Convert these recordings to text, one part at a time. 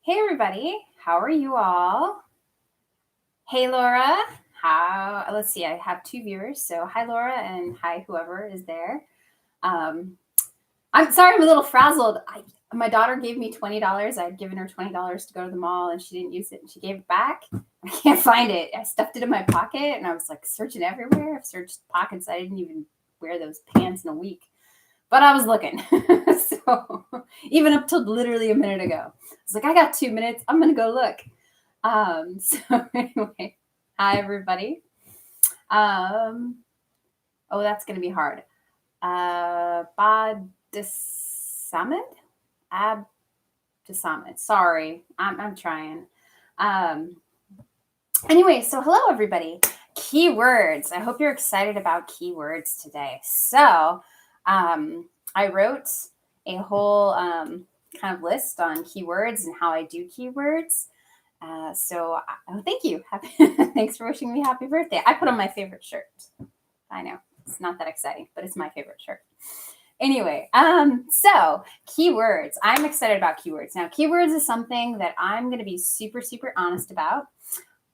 Hey everybody, how are you all? Hey Laura, let's see, I have two viewers. So hi Laura and hi whoever is there. Um, I'm sorry, I'm a little frazzled. My daughter gave me $20. I'd given her $20 to go to the mall and she didn't use it and she gave it back. I can't find it. I stuffed it in my pocket and I was like searching everywhere. I've searched pockets. I didn't even wear those pants in a week. But I was looking. So even up till literally a minute ago. I was like, I got 2 minutes. I'm gonna go look. So anyway, hi everybody. Um, oh, that's gonna be hard. Abdisamid? Abdisamid. Sorry, I'm trying. Um, anyway, so hello everybody. Keywords. I hope you're excited about keywords today. So, I wrote a whole kind of list on keywords and how I do keywords. Thank you. Thanks for wishing me happy birthday. I put on my favorite shirt. I know it's not that exciting, but it's my favorite shirt. Anyway, so keywords. I'm excited about keywords. Now, keywords is something that I'm going to be super, super honest about.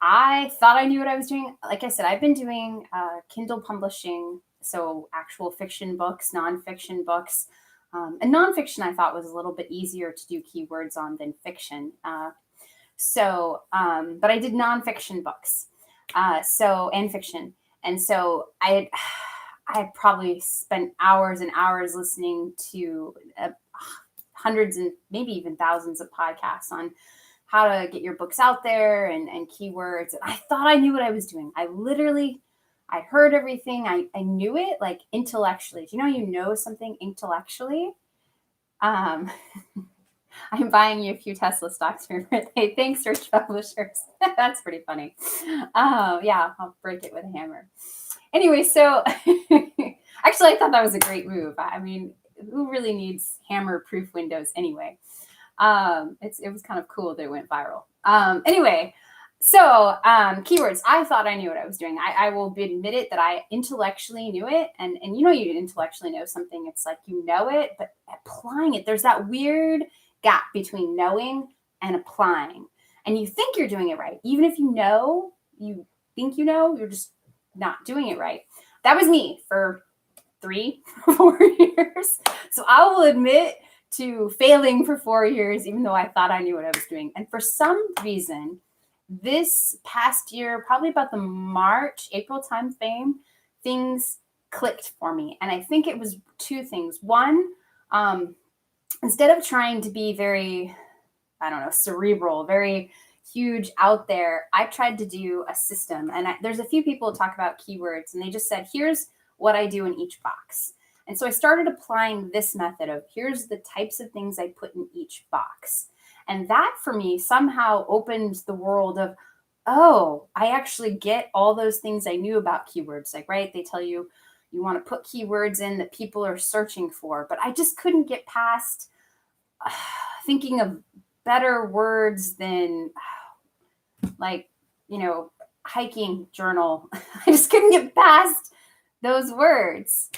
I thought I knew what I was doing. Like I said, I've been doing Kindle publishing, so actual fiction books, nonfiction books. And nonfiction I thought was a little bit easier to do keywords on than fiction. But I did nonfiction books, and fiction. And so I had probably spent hours and hours listening to hundreds and maybe even thousands of podcasts on how to get your books out there and keywords. And I thought I knew what I was doing. I heard everything. I knew it like intellectually. Do you know something intellectually? Um, I'm buying you a few Tesla stocks for your birthday. Thanks, Search Publishers. That's pretty funny. Yeah, I'll break it with a hammer. Anyway, so actually, I thought that was a great move. I mean, who really needs hammer-proof windows anyway? It was kind of cool that it went viral. Anyway, so keywords. I thought I knew what I was doing. I will admit it that I intellectually knew it, and you intellectually know something. It's like you know it, but applying it, there's that weird gap between knowing and applying. And you think you're doing it right, even if you think you're just not doing it right. That was me for 3-4 years. So I will admit to failing for 4 years, even though I thought I knew what I was doing. And for some reason, this past year, probably about the April time frame, things clicked for me. And I think it was two things. One, instead of trying to be very, cerebral, very huge out there, I tried to do a system. And there's a few people who talk about keywords, and they just said, here's what I do in each box. And so I started applying this method of here's the types of things I put in each box. And that for me somehow opened the world of, oh, I actually get all those things I knew about keywords. Like, right, they tell you want to put keywords in that people are searching for, but I just couldn't get past thinking of better words than hiking journal. I just couldn't get past those words.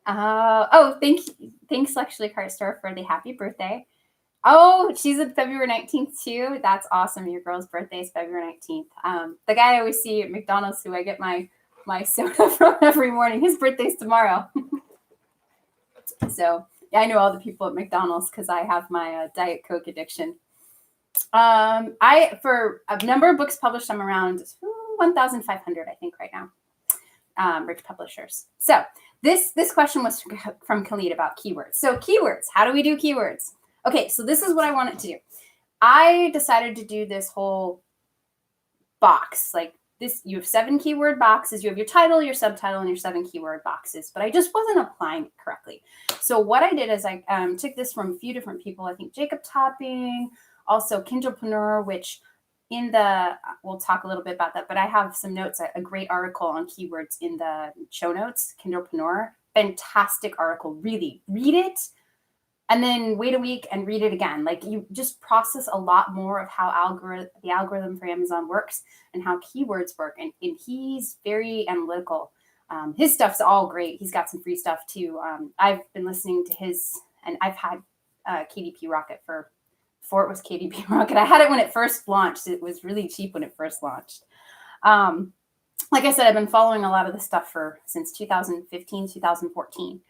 Thanks Lectually Cart Store for the happy birthday. Oh, she's at February 19th too. That's awesome. Your girl's birthday is February 19th. The guy I always see at McDonald's who I get my soda from every morning, his birthday's tomorrow. So yeah, I know all the people at McDonald's because I have my Diet Coke addiction. For a number of books published, I'm around 1,500, I think, right now. Rich publishers. So this question was from Khalid about keywords. So keywords, how do we do keywords? Okay, so this is what I wanted to do. I decided to do this whole box, like this. You have 7 keyword boxes. You have your title, your subtitle, and your 7 keyword boxes. But I just wasn't applying it correctly. So what I did is I took this from a few different people. I think Jacob Topping, also Kindlepreneur, which we'll talk a little bit about that, but I have some notes, a great article on keywords in the show notes, Kindlepreneur, fantastic article, really read it and then wait a week and read it again. Like you just process a lot more of how the algorithm for Amazon works and how keywords work. And he's very analytical. His stuff's all great. He's got some free stuff too. I've been listening to his, and I've had KDP Rocket for before it was KDP Rocket. I had it when it first launched. It was really cheap when it first launched. Like I said, I've been following a lot of this stuff since 2015, 2014.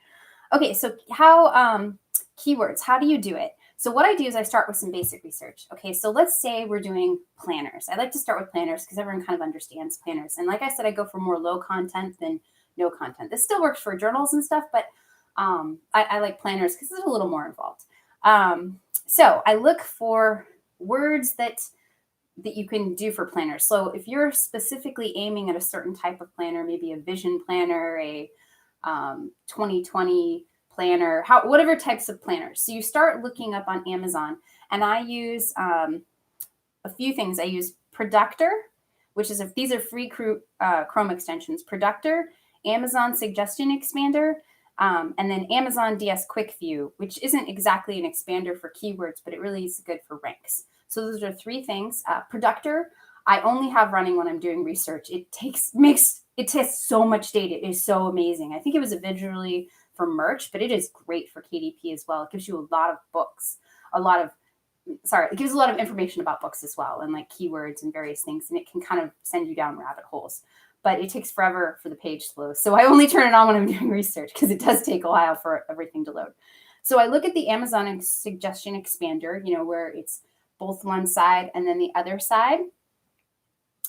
Okay, so how keywords, how do you do it? So what I do is I start with some basic research. Okay, so let's say we're doing planners. I like to start with planners because everyone kind of understands planners. And like I said, I go for more low content than no content. This still works for journals and stuff, but I like planners because it's a little more involved. So I look for words that you can do for planners. So if you're specifically aiming at a certain type of planner, maybe a vision planner, a 2020 planner, whatever types of planners. So you start looking up on Amazon, and I use a few things. I use Productor, which is these are free Chrome extensions. Productor, Amazon Suggestion Expander, and then Amazon DS Quick View, which isn't exactly an expander for keywords, but it really is good for ranks. So those are three things. Productor, I only have running when I'm doing research. It takes so much data. It is so amazing. I think it was originally for merch, but it is great for KDP as well. It gives you a lot of books, it gives a lot of information about books as well, and like keywords and various things, and it can kind of send you down rabbit holes. But it takes forever for the page to load. So I only turn it on when I'm doing research because it does take a while for everything to load. So I look at the Amazon Suggestion Expander, where it's both one side and then the other side.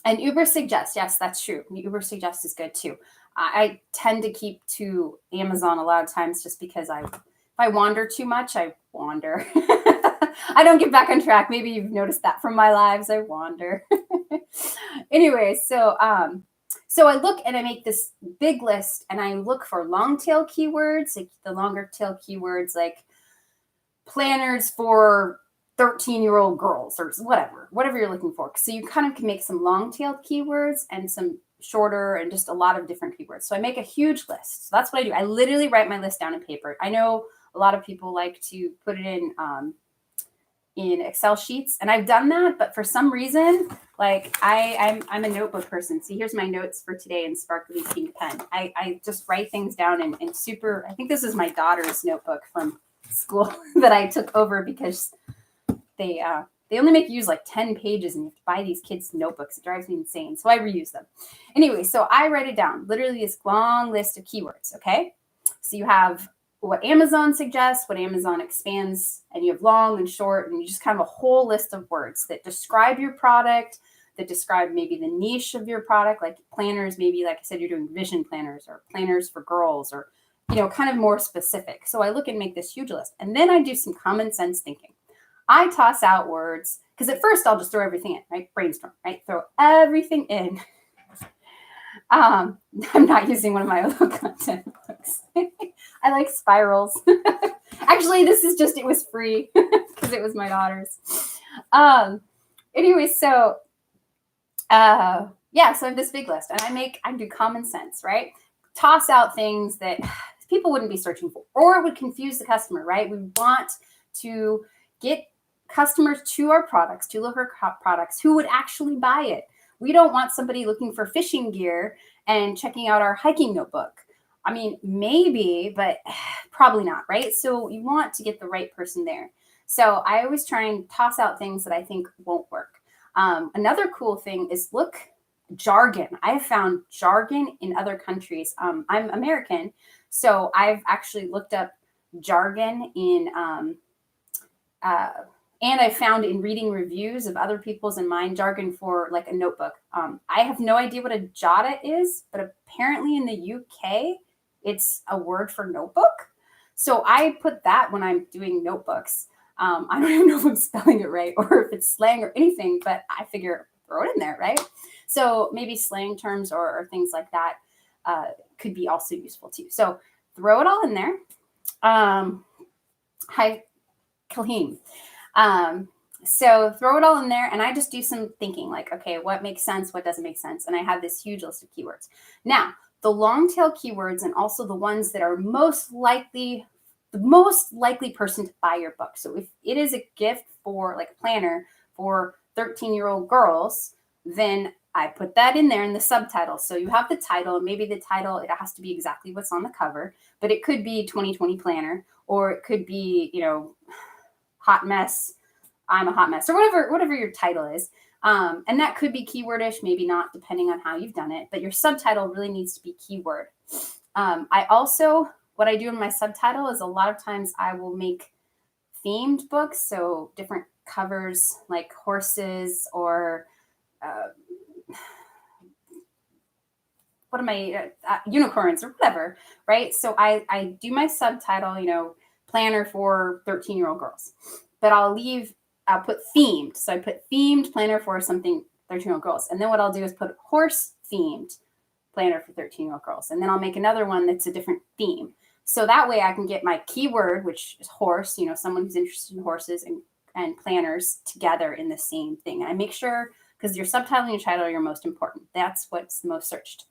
And Uber Suggest, yes, that's true. Uber Suggest is good too. I tend to keep to Amazon a lot of times just because if I wander too much, I wander. I don't get back on track. Maybe you've noticed that from my lives. I wander. Anyway, so I look and I make this big list, and I look for long tail keywords, like the longer tail keywords, like planners for 13-year-old girls or whatever you're looking for. So you kind of can make some long-tailed keywords and some shorter and just a lot of different keywords. So I make a huge list. So that's what I do. I literally write my list down in paper. I know a lot of people like to put it in Excel sheets, and I've done that, but for some reason, like I'm a notebook person. See, here's my notes for today in sparkly pink pen. I just write things down in I think this is my daughter's notebook from school that I took over because they only make you use like 10 pages, and you have to buy these kids notebooks. It drives me insane. So I reuse them. Anyway, so I write it down, literally this long list of keywords. Okay. So you have what Amazon suggests, what Amazon expands, and you have long and short, and you just kind of a whole list of words that describe your product, that describe maybe the niche of your product, like planners, maybe like I said, you're doing vision planners or planners for girls, or, kind of more specific. So I look and make this huge list, and then I do some common sense thinking. I toss out words because at first I'll just throw everything in, right? Brainstorm, right? Throw everything in. I'm not using one of my other content books. I like spirals. Actually, it was free because it was my daughter's. Anyway, so I have this big list, and I do common sense, right? Toss out things that people wouldn't be searching for, or it would confuse the customer, right? We want to get customers to our products, to look at our products who would actually buy it. We don't want somebody looking for fishing gear and checking out our hiking notebook. I mean, maybe, but probably not, right? So you want to get the right person there. So I always try and toss out things that I think won't work. Another cool thing is jargon. I've found jargon in other countries. I'm American, so I've actually looked up jargon and I found in reading reviews of other people's and mine jargon for like a notebook. I have no idea what a jota is, but apparently in the UK, it's a word for notebook. So I put that when I'm doing notebooks. I don't even know if I'm spelling it right or if it's slang or anything, but I figure throw it in there, right? So maybe slang terms or things like that could be also useful too. So throw it all in there. Hi, Kahim. So throw it all in there, and I just do some thinking like, okay, what makes sense? What doesn't make sense? And I have this huge list of keywords. Now, the long tail keywords and also the ones that are the most likely person to buy your book. So if it is a gift for like a planner for 13-year-old girls, then I put that in there in the subtitle. So you have the title, and maybe the title, it has to be exactly what's on the cover, but it could be 2020 planner, or it could be, hot mess I'm a hot mess, or whatever your title is. And that could be keywordish, maybe not, depending on how you've done it. But your subtitle really needs to be keyword. I also, what I do in my subtitle is a lot of times I will make themed books, so different covers like horses or unicorns or whatever, right? So I do my subtitle, planner for 13-year-old girls, but I'll put themed. So I put themed planner for something 13-year-old girls. And then what I'll do is put horse themed planner for 13-year-old girls. And then I'll make another one that's a different theme. So that way I can get my keyword, which is horse, someone who's interested in horses and planners together in the same thing. And I make sure, because your subtitle and your title are your most important. That's what's the most searched.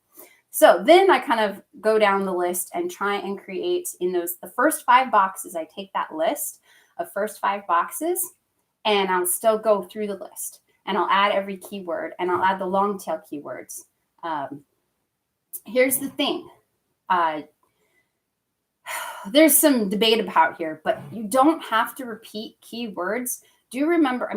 So then I kind of go down the list and try and create the first 5 boxes. I take that list of first 5 boxes and I'll still go through the list and I'll add every keyword and I'll add the long tail keywords. Here's the thing. There's some debate about here, but you don't have to repeat keywords. Do remember,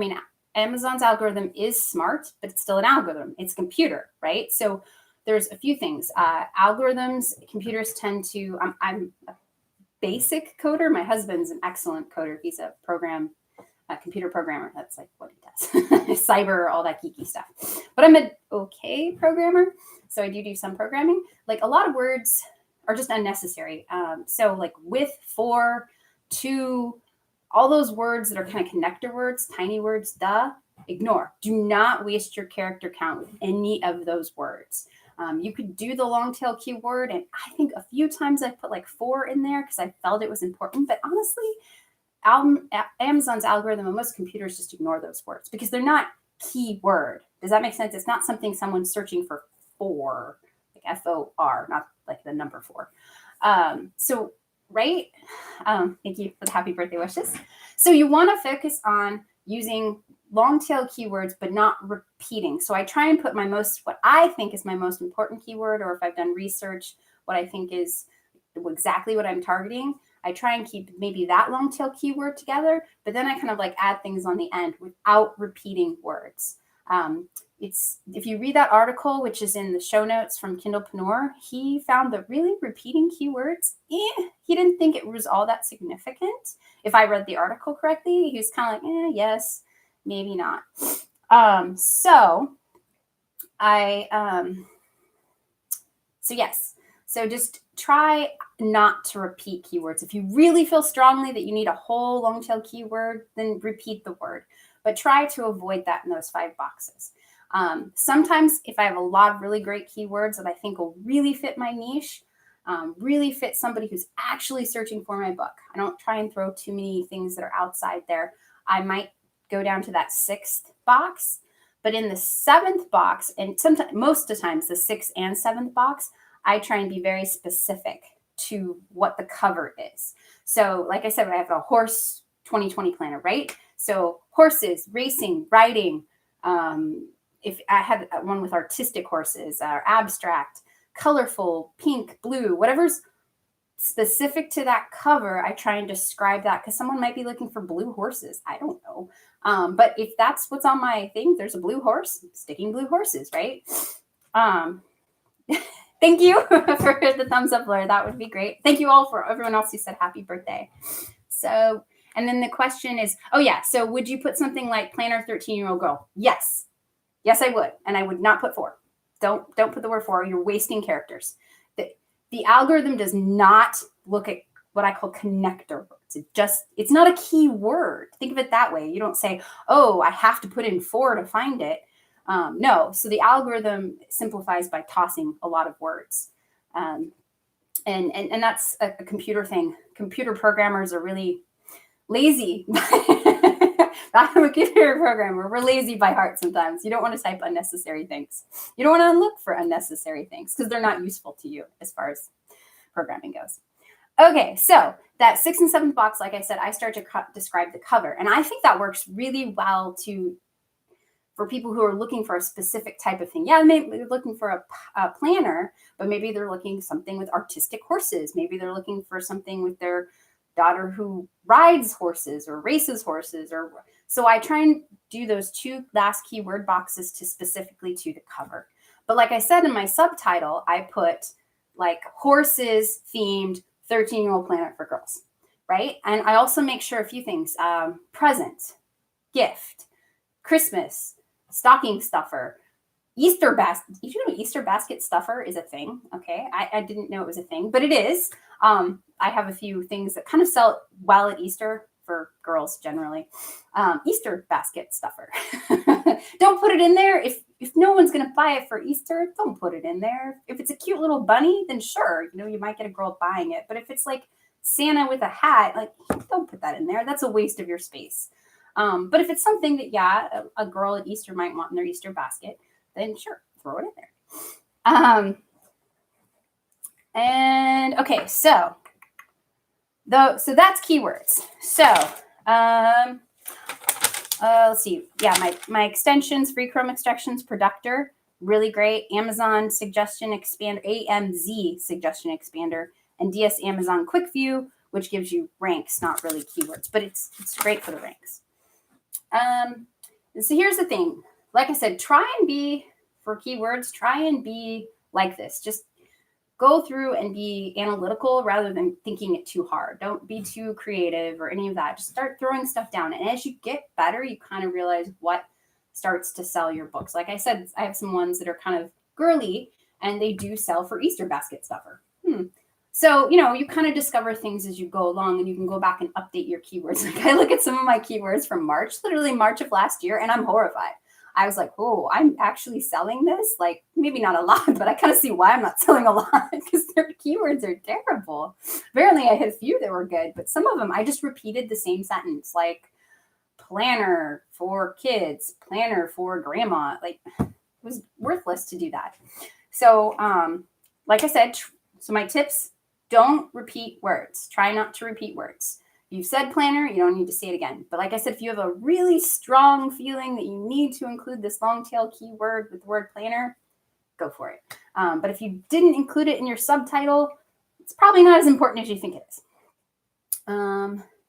Amazon's algorithm is smart, but it's still an algorithm. It's a computer, right? So there's a few things. Algorithms, computers tend to, I'm a basic coder. My husband's an excellent coder. He's a computer programmer. That's like what he does. Cyber, all that geeky stuff. But I'm an okay programmer. So I do some programming. Like a lot of words are just unnecessary. So like with, for, to, all those words that are kind of connector words, tiny words, ignore. Do not waste your character count with any of those words. You could do the long tail keyword, and I think a few times I put like 4 in there because I felt it was important. But honestly, Amazon's algorithm and most computers just ignore those words because they're not keyword. Does that make sense? It's not something someone's searching for, like FOR, not like the number 4. So, right? Thank you for the happy birthday wishes. So you want to focus on using long tail keywords, but not repeating. So I try and put what I think is my most important keyword, or if I've done research, what I think is exactly what I'm targeting. I try and keep maybe that long tail keyword together, but then I kind of like add things on the end without repeating words. If you read that article, which is in the show notes from Kindlepreneur, he found that really repeating keywords, he didn't think it was all that significant. If I read the article correctly, he was kind of like, yes, maybe not. So just try not to repeat keywords. If you really feel strongly that you need a whole long tail keyword, then repeat the word, but try to avoid that in those 5 boxes. Sometimes if I have a lot of really great keywords that I think will really fit my niche, really fit somebody who's actually searching for my book, I don't try and throw too many things that are outside there. I might go down to that 6th box, but in the 7th box, and most of the times the 6th and 7th box, I try and be very specific to what the cover is. So like I said, I have a horse 2020 planner, right? So horses, racing, riding. If I had one with artistic horses, abstract, colorful, pink, blue, whatever's specific to that cover, I try and describe that because someone might be looking for blue horses. I don't know. But if that's what's on my thing, there's a blue horse, sticking blue horses, right? Thank you for the thumbs up, Laura. That would be great. Thank you all for everyone else who said happy birthday. So, and then the question is, so would you put something like planner 13-year-old girl? Yes. Yes, I would. And I would not put 4. Don't put the word 4. You're wasting characters. The algorithm does not look at what I call connector words. It's not a key word. Think of it that way. You don't say, I have to put in 4 to find it. No. So the algorithm simplifies by tossing a lot of words. And that's a computer thing. Computer programmers are really lazy. I'm a computer programmer. We're lazy by heart sometimes. You don't want to type unnecessary things. You don't want to look for unnecessary things because they're not useful to you as far as programming goes. Okay, so that 6th and 7th box, like I said, I start to describe the cover. And I think that works really well for people who are looking for a specific type of thing. Yeah, maybe they're looking for a planner, but maybe they're looking something with artistic horses. Maybe they're looking for something with their daughter who rides horses or races horses or So I try and do those 2 last keyword boxes to specifically to the cover. But like I said in my subtitle, I put like horses themed 13-year-old planner for girls, right? And I also make sure a few things, present, gift, Christmas, stocking stuffer, Easter basket. Did you know Easter basket stuffer is a thing? Okay. I didn't know it was a thing, but it is. I have a few things that kind of sell well at Easter for girls generally. Easter basket stuffer. Don't put it in there. If no one's going to buy it for Easter, don't put it in there. If it's a cute little bunny, then sure, you might get a girl buying it. But if it's like Santa with a hat, like, don't put that in there. That's a waste of your space. But if it's something that, yeah, a girl at Easter might want in their Easter basket, then sure, throw it in there. And okay, so that's keywords. So let's see. Yeah, my extensions, free Chrome extractions, Productor, really great. Amazon suggestion expander, AMZ suggestion expander, and DS Amazon Quick View, which gives you ranks, not really keywords, but it's great for the ranks. So here's the thing. Like I said, try and be like this. Just go through and be analytical rather than thinking it too hard. Don't be too creative or any of that. Just start throwing stuff down. And as you get better, you kind of realize what starts to sell your books. Like I said, I have some ones that are kind of girly and they do sell for Easter basket stuffer. So, you kind of discover things as you go along and you can go back and update your keywords. Like I look at some of my keywords from literally March of last year, and I'm horrified. I was like, oh, I'm actually selling this? Like, maybe not a lot, but I kind of see why I'm not selling a lot because their keywords are terrible. Apparently, I had a few that were good, but some of them, I just repeated the same sentence, like planner for kids, planner for grandma. Like, it was worthless to do that. So, like I said, so my tips, don't repeat words. Try not to repeat words. You've said planner, you don't need to say it again. But like I said, if you have a really strong feeling that you need to include this long tail keyword with the word planner, go for it. But if you didn't include it in your subtitle, it's probably not as important as you think it is.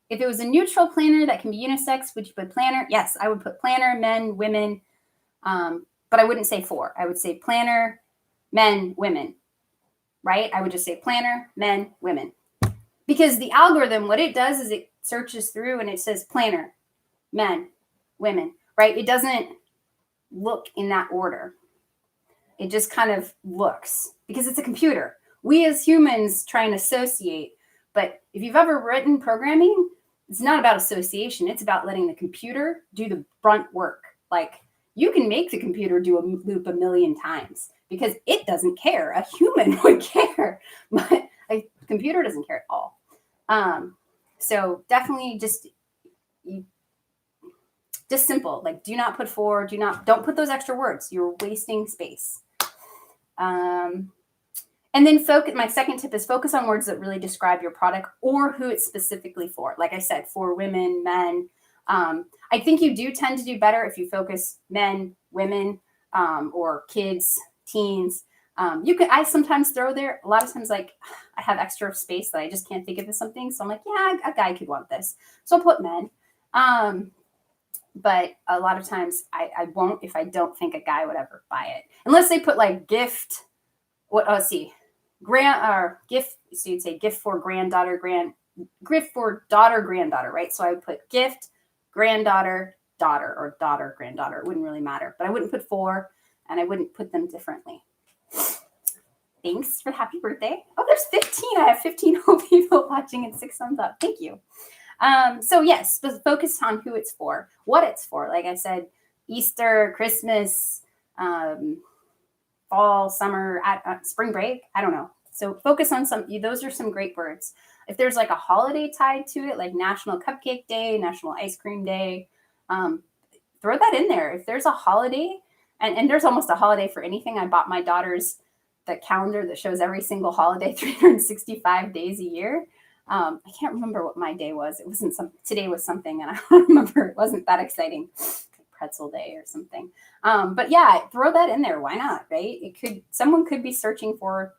If it was a neutral planner that can be unisex, would you put planner? Yes, I would put planner, men, women. But I wouldn't say for. I would say planner, men, women. Right? I would just say planner, men, women. Because the algorithm, what it does is it searches through and it says planner, men, women, right? It doesn't look in that order. It just kind of looks because it's a computer. We as humans try and associate, but if you've ever written programming, it's not about association. It's about letting the computer do the brunt work. Like you can make the computer do a loop a million times because it doesn't care. A human would care, but a computer doesn't care at all. So definitely just simple, like do not put for, don't put those extra words. You're wasting space. And then my second tip is focus on words that really describe your product or who it's specifically for. Like I said, for women, men. I think you do tend to do better if you focus men, women, or kids, teens. I sometimes throw there, a lot of times, like I have extra space that I just can't think of as something. So I'm like, yeah, a guy could want this. So I'll put men. But a lot of times I won't if I don't think a guy would ever buy it. Unless they put like gift, let's see, gift. So you'd say gift for granddaughter, gift for daughter, granddaughter, right? So I would put gift, granddaughter, daughter, or daughter, granddaughter. It wouldn't really matter. But I wouldn't put for, and I wouldn't put them differently. Thanks for the happy birthday. Oh, there's 15. I have 15 whole people watching and 6 thumbs up. Thank you. So yes, focus on who it's for, what it's for. Like I said, Easter, Christmas, fall, summer, spring break. I don't know. So focus on those are some great words. If there's like a holiday tied to it, like National Cupcake Day, National Ice Cream Day, throw that in there. If there's a holiday, and there's almost a holiday for anything. I bought my daughter's the calendar that shows every single holiday, 365 days a year. I can't remember what my day was. It wasn't today was something, and I don't remember. It wasn't that exciting. Pretzel day or something. But yeah, throw that in there. Why not? Right? Someone could be searching for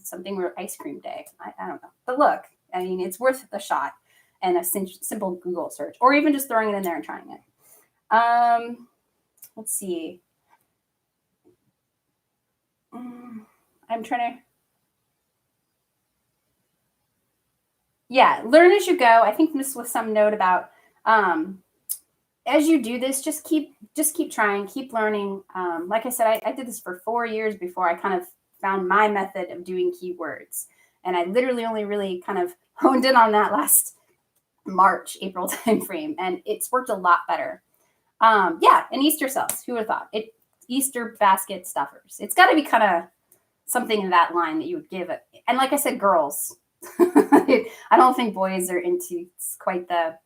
something with ice cream day. I don't know. But look, I mean, it's worth the shot and a simple Google search, or even just throwing it in there and trying it. Let's see. I'm trying to. Yeah, learn as you go. I think this was some note about as you do this, just keep trying, keep learning. Like I said, I did this for 4 years before I kind of found my method of doing keywords, and I literally only really kind of honed in on that last March, April timeframe, and it's worked a lot better. Yeah, and Easter cells. Who would have thought it? Easter basket stuffers. It's got to be kind of something in that line that you would give it. And like I said, girls. I don't think boys are into quite the.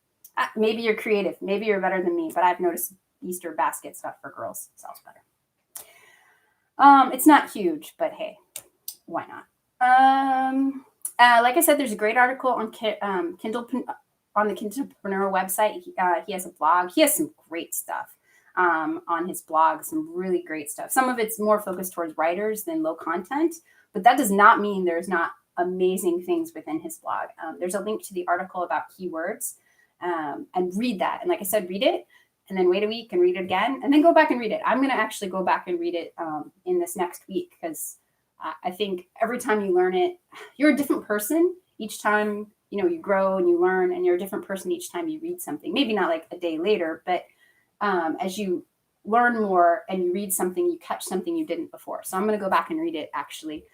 Maybe you're creative. Maybe you're better than me, but I've noticed Easter basket stuff for girls sells better. It's not huge, but hey, why not? Like I said, there's a great article on Kindle on the Kindlepreneur website. He has a blog. He has some great stuff on his blog. Some really great stuff. Some of it's more focused towards writers than low content, but that does not mean there's not amazing things within his blog. There's a link to the article about keywords, and read that. And like I said, read it, and then wait a week and read it again, and then go back and read it. I'm going to actually go back and read it in this next week, because I think every time you learn it, you're a different person each time. You grow and you learn, and you're a different person each time you read something. Maybe not like a day later, but as you learn more and you read something, you catch something you didn't before. So I'm going to go back and read it actually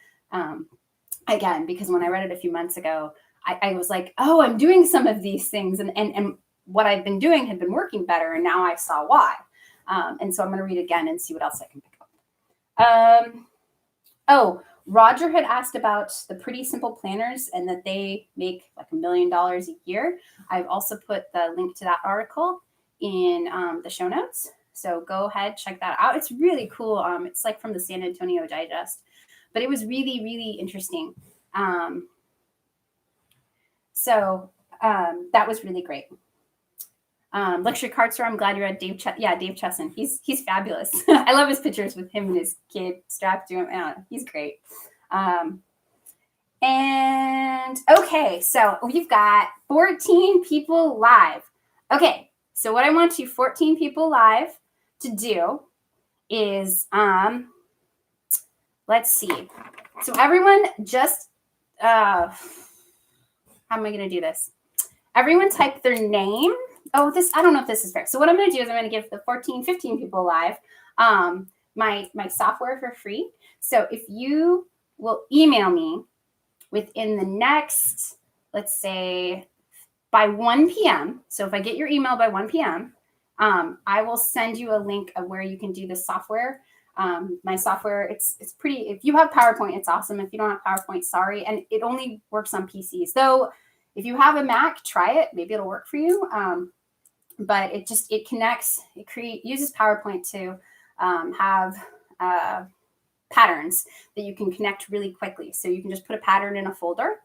again, because when I read it a few months ago, I was like, oh, I'm doing some of these things, and what I've been doing had been working better, and now I saw why. And so I'm going to read it again and see what else I can pick up. Roger had asked about the Pretty Simple Planners and that they make like $1 million a year. I've also put the link to that article in the show notes. So go ahead, check that out. It's really cool. It's like from the San Antonio Digest, but it was really, really interesting. So that was really great. Luxury card store. I'm glad you're at Dave. Dave Chesson. He's fabulous. I love his pictures with him and his kid strapped to him. He's great. And okay, so we've got 14 people live. Okay, so what I want you 14 people live to do is let's see. So everyone just how am I going to do this? Everyone type their name. I don't know if this is fair. So what I'm going to do is I'm going to give the 15 people live my software for free. So if you will email me within the next, let's say, by 1 p.m. So if I get your email by 1 p.m., I will send you a link of where you can do the software. My software, it's pretty, if you have PowerPoint, it's awesome. If you don't have PowerPoint, sorry. And it only works on PCs. Though if you have a Mac, try it. Maybe it'll work for you. But it connects, uses PowerPoint to have patterns that you can connect really quickly. So you can just put a pattern in a folder,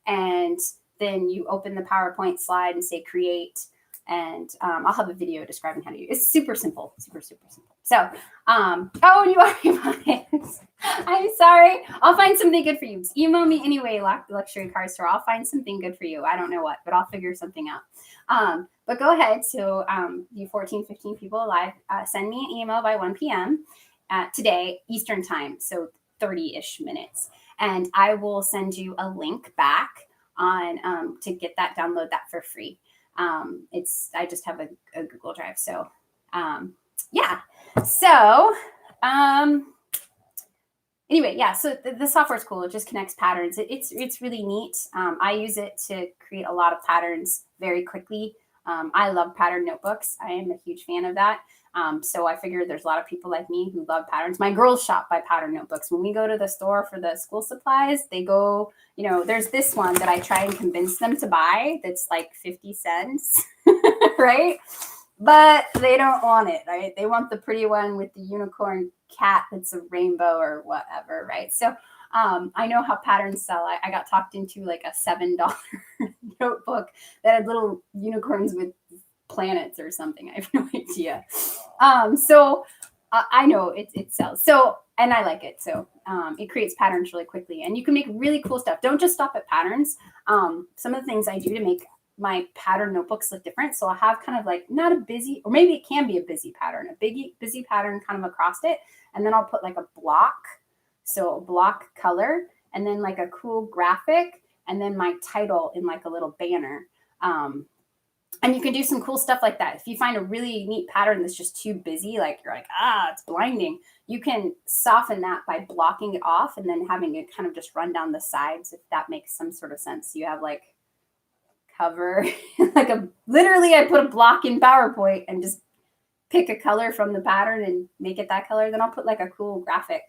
and then you open the PowerPoint slide and say create, and I'll have a video describing how to use it. It's super simple, super, super simple. So, you already bought it. I'm sorry. I'll find something good for you. Just email me anyway, Luxury Car Store. I'll find something good for you. I don't know what, but I'll figure something out. But go ahead. So you 14, 15 people live, send me an email by 1 p.m. Today, Eastern time. So 30-ish minutes. And I will send you a link back on to get that, download that for free. I just have a Google Drive. So yeah. So anyway, yeah. So the software is cool. It just connects patterns. It's really neat. I use it to create a lot of patterns very quickly. I love pattern notebooks. I am a huge fan of that. So I figured there's a lot of people like me who love patterns. My girls shop by pattern notebooks. When we go to the store for the school supplies, they go, there's this one that I try and convince them to buy that's like 50 cents, right? But they don't want it, right? They want the pretty one with the unicorn cat that's a rainbow or whatever, right? So I know how patterns sell. I got talked into like a $7 notebook that had little unicorns with planets or something. I have no idea. So I know it sells. So, and I like it. So it creates patterns really quickly, and you can make really cool stuff. Don't just stop at patterns. Some of the things I do to make my pattern notebooks look different. So I'll have kind of like not a busy, or maybe it can be a busy pattern, busy pattern kind of across it. And then I'll put like a block. So a block color, and then like a cool graphic, and then my title in like a little banner. And you can do some cool stuff like that. If you find a really neat pattern that's just too busy, like you're like, it's blinding, you can soften that by blocking it off and then having it kind of just run down the sides, if that makes some sort of sense. You have like cover, like literally I put a block in PowerPoint and just pick a color from the pattern and make it that color. Then I'll put like a cool graphic,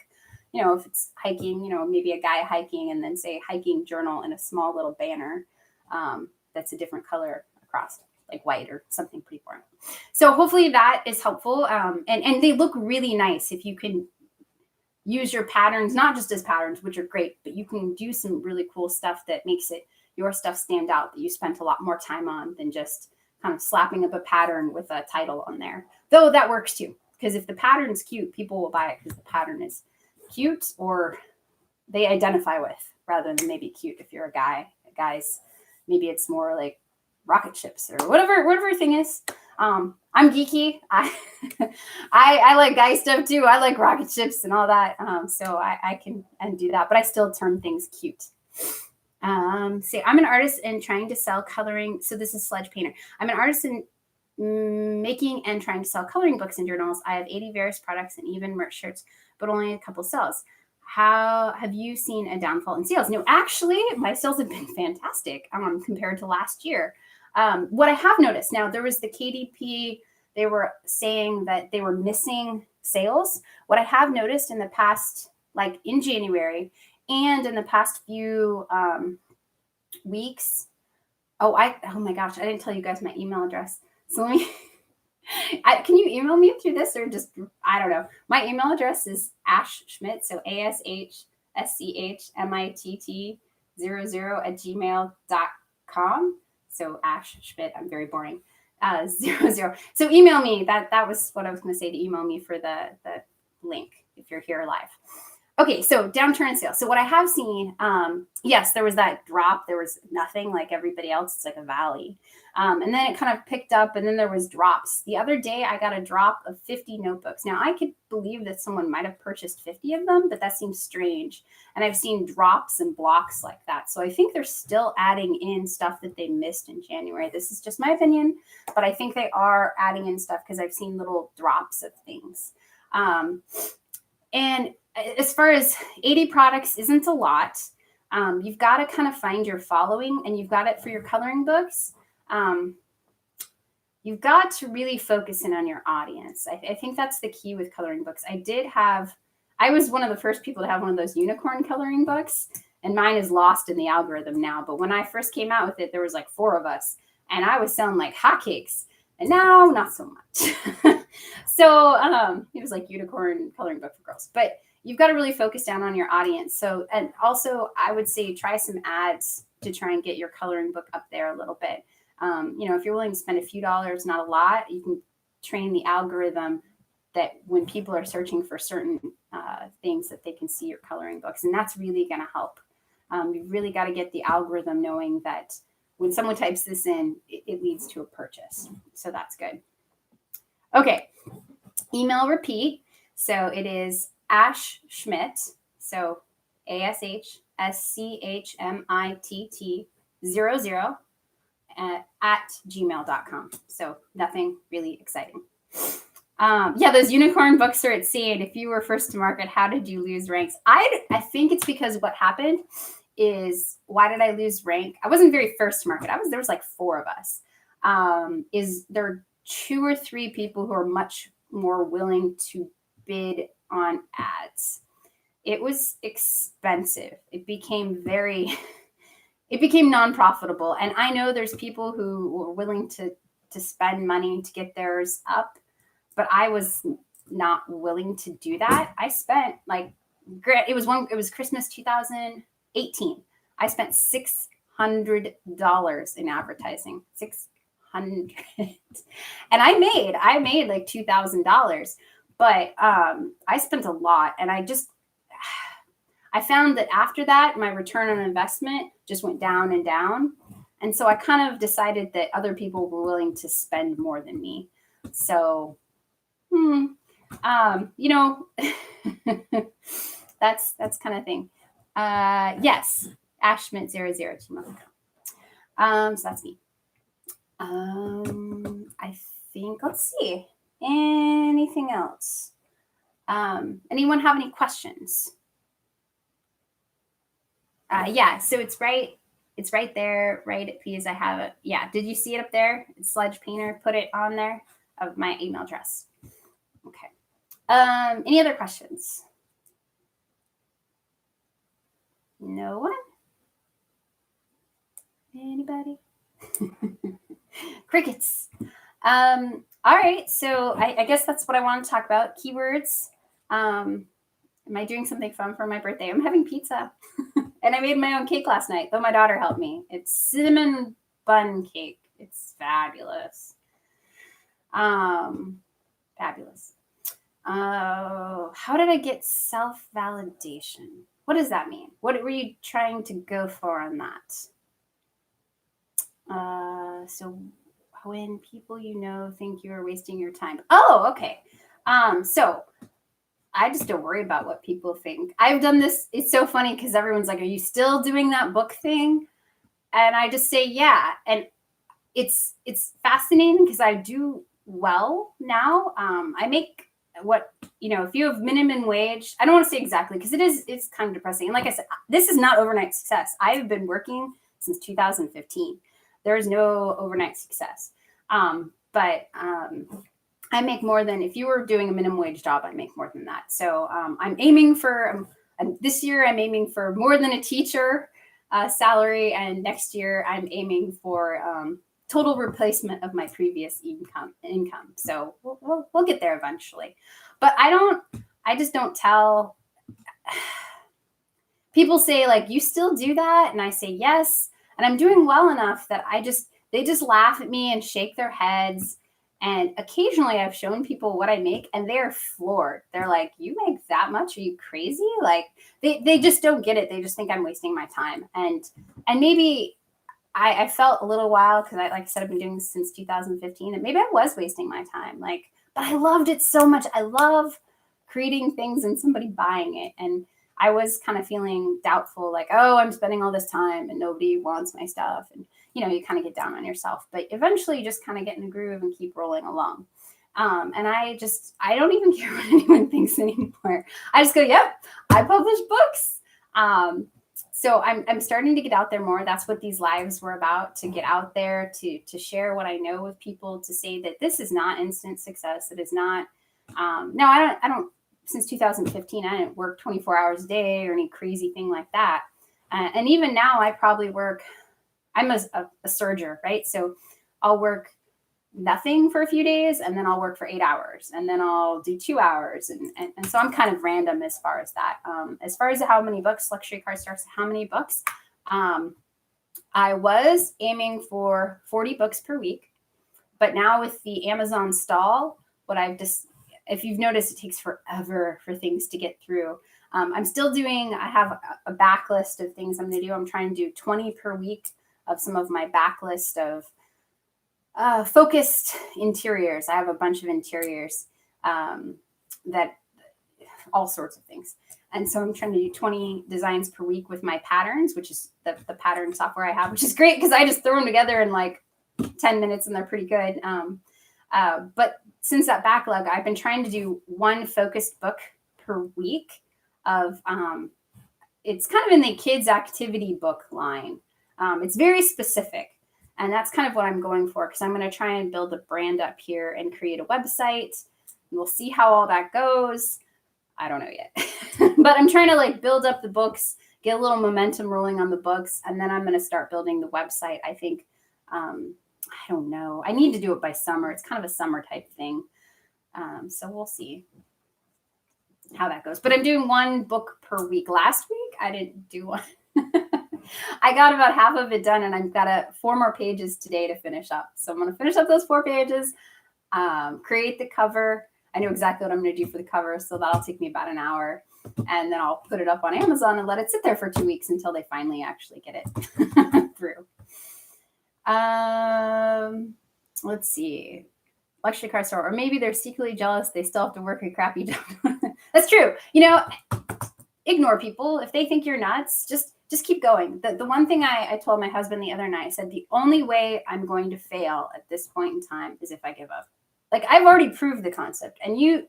if it's hiking, maybe a guy hiking, and then say hiking journal in a small little banner that's a different color across, like white or something pretty boring. So hopefully that is helpful. And they look really nice if you can use your patterns, not just as patterns, which are great, but you can do some really cool stuff that makes your stuff stand out, that you spent a lot more time on than just kind of slapping up a pattern with a title on there. Though that works too, because if the pattern's cute, people will buy it because the pattern is cute or they identify with, rather than maybe cute if you're a guy. Guys, maybe it's more like rocket ships or whatever your thing is. I'm geeky. I like guy stuff too. I like rocket ships and all that. So I can do that, but I still term things cute. Say I'm an artist and trying to sell coloring. So this is Sledge Painter. I'm an artist in making and trying to sell coloring books and journals. I have 80 various products and even merch shirts, but only a couple sales. How have you seen a downfall in sales? No, actually, my sales have been fantastic compared to last year. What I have noticed now, there was the KDP, they were saying that they were missing sales. What I have noticed in the past, like in January and in the past few weeks, oh my gosh, I didn't tell you guys my email address. So let me, can you email me through this or just, I don't know. My email address is Ash Schmidt, so ASHSCHMITT00@gmail.com. So Ash Schmidt, I'm very boring. 00. So email me. That was what I was going to say, to email me for the link if you're here live. Okay, so downturn in sales. So what I have seen, yes, there was that drop. There was nothing like everybody else. It's like a valley. And then it kind of picked up, and then there was drops. The other day, I got a drop of 50 notebooks. Now, I could believe that someone might have purchased 50 of them, but that seems strange. And I've seen drops and blocks like that. So I think they're still adding in stuff that they missed in January. This is just my opinion, but I think they are adding in stuff because I've seen little drops of things. And as far as 80 products isn't a lot, you've got to kind of find your following, and you've got it for your coloring books. You've got to really focus in on your audience. I think that's the key with coloring books. I was one of the first people to have one of those unicorn coloring books, and mine is lost in the algorithm now. But when I first came out with it, there was like 4 of us, and I was selling like hotcakes. And now, not so much. So it was like unicorn coloring book for girls. But you've got to really focus down on your audience. So, and also I would say try some ads to try and get your coloring book up there a little bit. If you're willing to spend a few dollars, not a lot, you can train the algorithm that when people are searching for certain things, that they can see your coloring books. And that's really going to help. You've really got to get the algorithm knowing that when someone types this in, it leads to a purchase. So that's good. Okay. Email repeat. So it is Ash Schmidt. So ASHSCHMITT 00 at gmail.com. So nothing really exciting. Those unicorn books are at saying, if you were first to market, how did you lose ranks? I think it's because what happened is, why did I lose rank? I wasn't very first to market. There was like 4 of us. Is there 2 or 3 people who are much more willing to bid on ads. It was expensive. It became non-profitable. And I know there's people who were willing to spend money to get theirs up, but I was not willing to do that. I spent it was Christmas 2018. I spent $600 in advertising. $600. And I made like $2,000, but I spent a lot, and I found that after that, my return on investment just went down and down. And so I kind of decided that other people were willing to spend more than me. So, that's kind of thing. Yes, Ashmint00 So that's me. I think, let's see, anything else? Anyone have any questions? Yeah, so it's right there, right at P's. I have it. Yeah, did you see it up there? It's Sledge Painter. Put it on there of my email address. Okay. Any other questions? No one? Anybody? Crickets. All right, so I guess that's what I want to talk about. Keywords. Am I doing something fun for my birthday? I'm having pizza. And I made my own cake last night, though my daughter helped me. It's cinnamon bun cake. It's fabulous. Fabulous. How did I get self-validation? What does that mean? What were you trying to go for on that? So when people think you are wasting your time. Oh, okay. So I just don't worry about what people think. I've done this. It's so funny because everyone's like, are you still doing that book thing? And I just say, yeah. And it's fascinating because I do well now. I make if you have minimum wage, I don't want to say exactly because it's kind of depressing. And like I said, this is not overnight success. I've been working since 2015. There is no overnight success. But I make more than, if you were doing a minimum wage job, I make more than that. So I'm aiming for, this year I'm aiming for more than a teacher salary. And next year I'm aiming for total replacement of my previous income. So we'll get there eventually. But I just don't tell. People say like, you still do that? And I say, yes. And I'm doing well enough that they just laugh at me and shake their heads. And occasionally I've shown people what I make and they're floored. They're like, you make that much? Are you crazy? Like they just don't get it. They just think I'm wasting my time. And maybe I felt a little while because like I said, I've been doing this since 2015 and maybe I was wasting my time. Like, but I loved it so much. I love creating things and somebody buying it. And I was kind of feeling doubtful, like, oh, I'm spending all this time and nobody wants my stuff. And, you kind of get down on yourself, but eventually you just kind of get in a groove and keep rolling along. And I don't even care what anyone thinks anymore. I just go, yep, I publish books. So I'm starting to get out there more. That's what these lives were about, to get out there, to share what I know with people, to say that this is not instant success. It is not, no, I don't, since 2015, I didn't work 24 hours a day or any crazy thing like that. And even now I probably work, I'm a surger, right? So I'll work nothing for a few days and then I'll work for 8 hours and then I'll do 2 hours. And so I'm kind of random as far as that. As far as how many books, Luxury Car Starts, how many books, I was aiming for 40 books per week, but now with the Amazon stall, if you've noticed, it takes forever for things to get through. I'm still doing, I have a backlist of things I'm going to do. I'm trying to do 20 per week of some of my backlist of focused interiors. I have a bunch of interiors that all sorts of things. And so I'm trying to do 20 designs per week with my patterns, which is the pattern software I have, which is great because I just throw them together in like 10 minutes and they're pretty good. But since that backlog, I've been trying to do one focused book per week of, it's kind of in the kids activity book line. It's very specific. And that's kind of what I'm going for, because I'm going to try and build a brand up here and create a website. We'll see how all that goes. I don't know yet, but I'm trying to like build up the books, get a little momentum rolling on the books. And then I'm going to start building the website. I think, I don't know. I need to do it by summer. It's kind of a summer type thing. So we'll see how that goes, but I'm doing one book per week. Last week, I didn't do one. I got about half of it done and I've got 4 more pages today to finish up. So I'm going to finish up those 4 pages, create the cover. I know exactly what I'm going to do for the cover. So that'll take me about an hour and then I'll put it up on Amazon and let it sit there for 2 weeks until they finally actually get it through. Let's see. Luxury car store, or maybe they're secretly jealous they still have to work a crappy job. That's true. Ignore people. If they think you're nuts, just keep going. The one thing I told my husband the other night, I said, the only way I'm going to fail at this point in time is if I give up. Like, I've already proved the concept, and you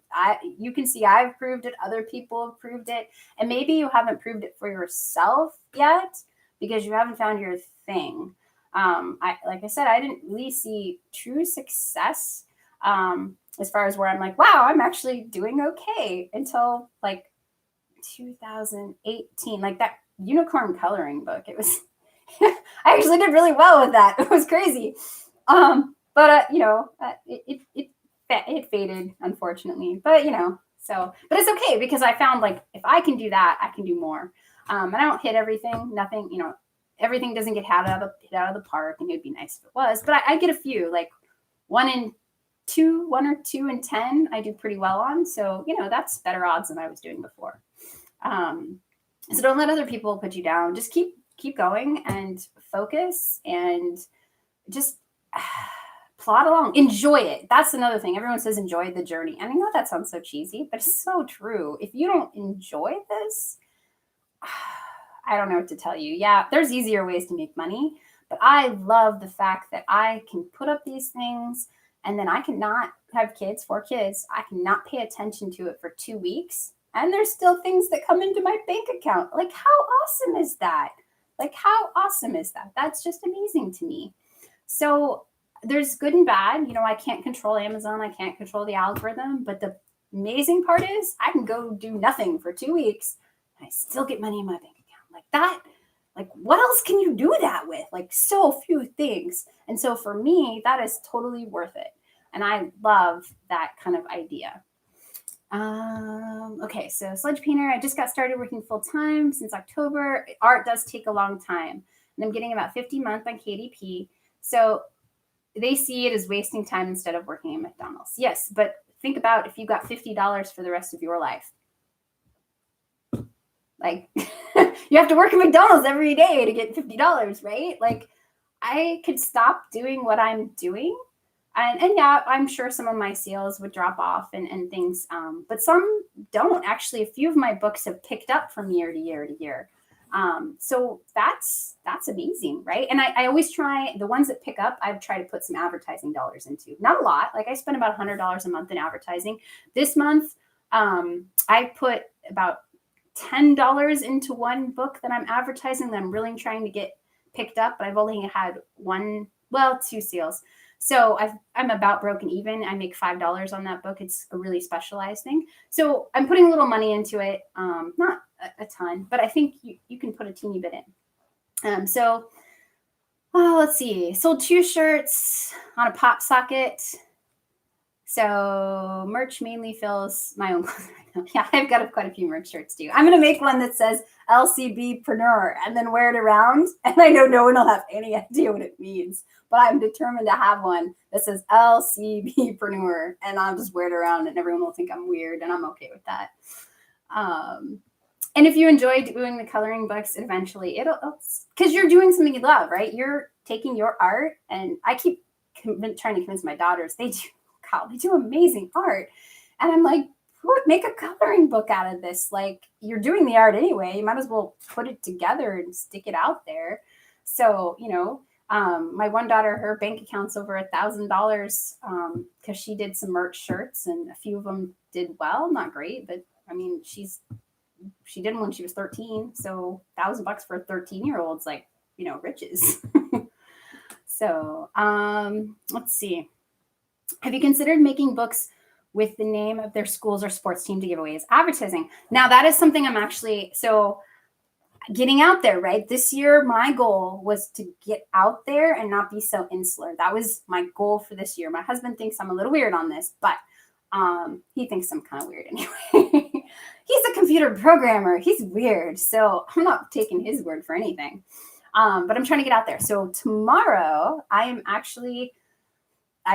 can see I've proved it. Other people have proved it, and maybe you haven't proved it for yourself yet because you haven't found your thing. Like I said, I didn't really see true success as far as where I'm like, wow, I'm actually doing okay until like 2018, like that unicorn coloring book. It was, I actually did really well with that. It was crazy. But it faded, unfortunately, but but it's okay because I found, like, if I can do that, I can do more. And I don't hit everything, nothing, everything doesn't get hit out of the park, and it'd be nice if it was, but I get a few, like 1 or 2 in 10, I do pretty well on. So, that's better odds than I was doing before. So don't let other people put you down. Just keep going and focus and just plod along. Enjoy it. That's another thing. Everyone says enjoy the journey. And I know that sounds so cheesy, but it's so true. If you don't enjoy this, I don't know what to tell you. Yeah, there's easier ways to make money, but I love the fact that I can put up these things and then I cannot have 4 kids. I cannot pay attention to it for 2 weeks. And there's still things that come into my bank account. Like, how awesome is that? That's just amazing to me. So there's good and bad. I can't control Amazon. I can't control the algorithm. But the amazing part is I can go do nothing for 2 weeks and I still get money in my bank account. Like that. Like, what else can you do that with? Like, so few things. And so for me, that is totally worth it. And I love that kind of idea. Okay, so Sledge Painter, I just got started working full time since October. Art does take a long time, and I'm getting about 50 a month on KDP. So they see it as wasting time instead of working at McDonald's. Yes, but think about if you got $50 for the rest of your life. Like, you have to work at McDonald's every day to get $50, right? Like, I could stop doing what I'm doing. And yeah, I'm sure some of my sales would drop off and things, but some don't. Actually, a few of my books have picked up from year to year to year. So that's amazing, right? And I always try, the ones that pick up, I try to put some advertising dollars into. Not a lot. Like, I spend about $100 a month in advertising. This month, I put about $10 into one book that I'm advertising that I'm really trying to get picked up, but I've only had 2 sales. So I'm about broken even. I make $5 on that book. It's a really specialized thing. So I'm putting a little money into it. Not a ton, but I think you can put a teeny bit in. Let's see. Sold 2 shirts on a pop socket. So merch mainly fills my own closet. Yeah, I've got quite a few merch shirts too. I'm going to make one that says LCBpreneur and then wear it around. And I know no one will have any idea what it means, but I'm determined to have one that says LCBpreneur, and I'll just wear it around and everyone will think I'm weird, and I'm okay with that. And if you enjoy doing the coloring books, eventually it'll, because you're doing something you love, right? You're taking your art, and I keep trying to convince my daughters, they do amazing art. And I'm like, make a coloring book out of this. Like, you're doing the art anyway. You might as well put it together and stick it out there. So, my one daughter, her bank account's over $1,000 because she did some merch shirts, and a few of them did well. Not great, but I mean, she did them when she was 13. So $1,000 for a 13-year-old's like, riches. So let's see. Have you considered making books with the name of their schools or sports team to give away as advertising? Now, that is something I'm actually getting out there, right? This year, my goal was to get out there and not be so insular. That was my goal for this year. My husband thinks I'm a little weird on this, but he thinks I'm kind of weird anyway. He's a computer programmer. He's weird. So I'm not taking his word for anything. But I'm trying to get out there. So tomorrow, I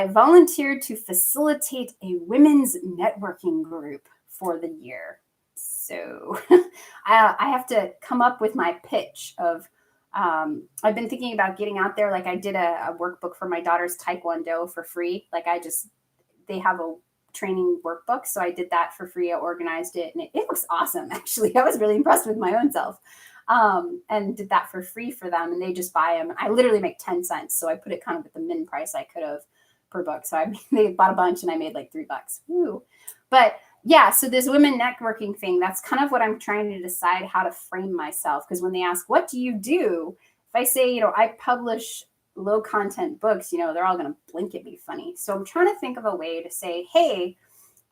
volunteered to facilitate a women's networking group for the year. So I have to come up with my pitch of I've been thinking about getting out there. Like I did a workbook for my daughter's Taekwondo for free. Like they have a training workbook. So I did that for free. I organized it and it looks awesome. Actually, I was really impressed with my own self. And did that for free for them. And they just buy them. I literally make 10 cents. So I put it kind of at the min price I could have per book. So they bought a bunch and I made like $3. Woo. But yeah, so this women networking thing, that's kind of what I'm trying to decide how to frame myself. Because when they ask, what do you do? If I say, I publish low content books, they're all going to blink at me funny. So I'm trying to think of a way to say, hey,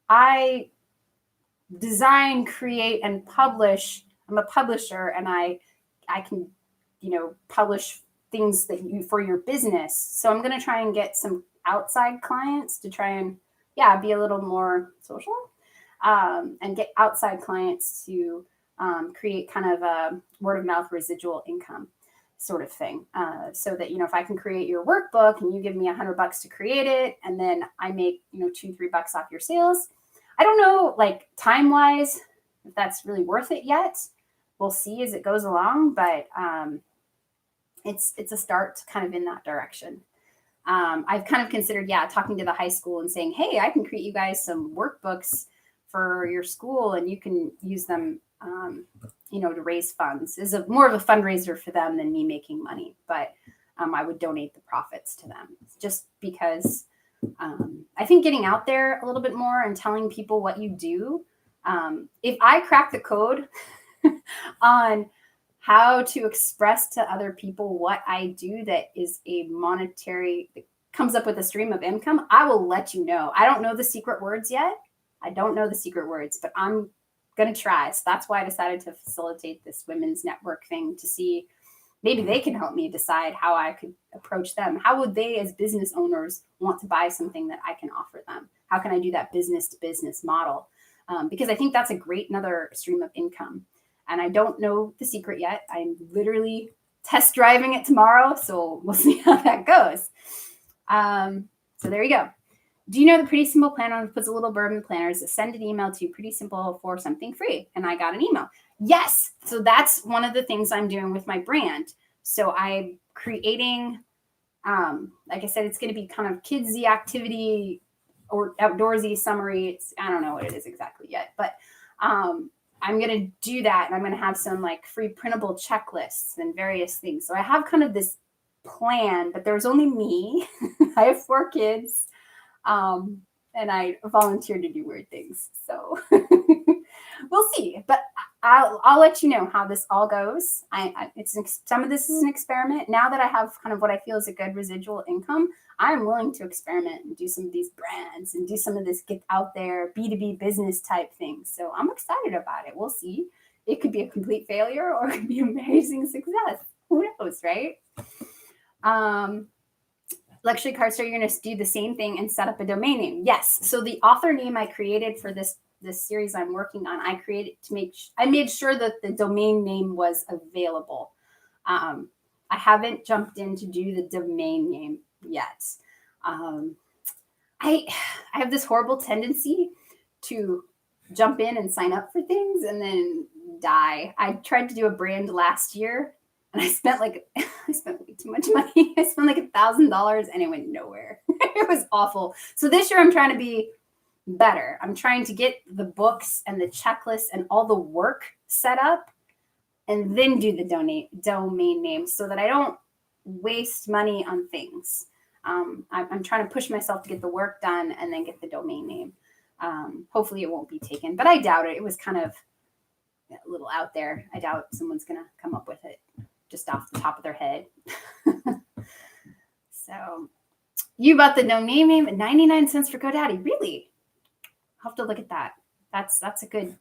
I design, create, and publish. I'm a publisher and I can, publish things that you for your business. So I'm going to try and get some outside clients to try and, be a little more social. And get outside clients to create kind of a word of mouth residual income sort of thing. So that, if I can create your workbook and you give me $100 to create it, and then I make, $2-3 off your sales. I don't know, like time wise, if that's really worth it yet. We'll see as it goes along, but it's a start kind of in that direction. I've kind of considered, talking to the high school and saying, hey, I can create you guys some workbooks for your school and you can use them, to raise funds. Is more of a fundraiser for them than me making money, but I would donate the profits to them just because I think getting out there a little bit more and telling people what you do. If I crack the code on how to express to other people what I do that is a monetary, that comes up with a stream of income, I will let you know. I don't know the secret words yet. But I'm going to try. So that's why I decided to facilitate this women's network thing to see maybe they can help me decide how I could approach them. How would they as business owners want to buy something that I can offer them? How can I do that business to business model? Because I think that's a great another stream of income. And I don't know the secret yet. I'm literally test driving it tomorrow. So we'll see how that goes. So there you go. Do you know the Pretty Simple Planner puts a little blurb in the planners that send an email to Pretty Simple for something free? And I got an email. Yes. So that's one of the things I'm doing with my brand. So I'm creating, like I said, it's going to be kind of kidsy activity or outdoorsy summary. I don't know what it is exactly yet, but I'm going to do that. And I'm going to have some like free printable checklists and various things. So I have kind of this plan, but there's only me. I have 4 kids. And I volunteer to do weird things. So we'll see, but I'll let you know how this all goes. Some of this is an experiment. Now that I have kind of what I feel is a good residual income, I'm willing to experiment and do some of these brands and do some of this get out there B2B business type things. So I'm excited about it. We'll see. It could be a complete failure or it could be amazing success. Who knows, right? Luxury Card Store, you're going to do the same thing and set up a domain name. Yes. So the author name I created for this series I'm working on, I made sure that the domain name was available. I haven't jumped in to do the domain name yet. I have this horrible tendency to jump in and sign up for things and then die. I tried to do a brand last year. And I spent way too much money. I spent like $1,000 and it went nowhere. It was awful. So this year I'm trying to be better. I'm trying to get the books and the checklists and all the work set up and then do the domain name so that I don't waste money on things. I'm trying to push myself to get the work done and then get the domain name. Hopefully it won't be taken, but I doubt it. It was kind of a little out there. I doubt someone's going to come up with it just off the top of their head. So you bought the domain name at 99 cents for GoDaddy. Really? I'll have to look at that. That's a good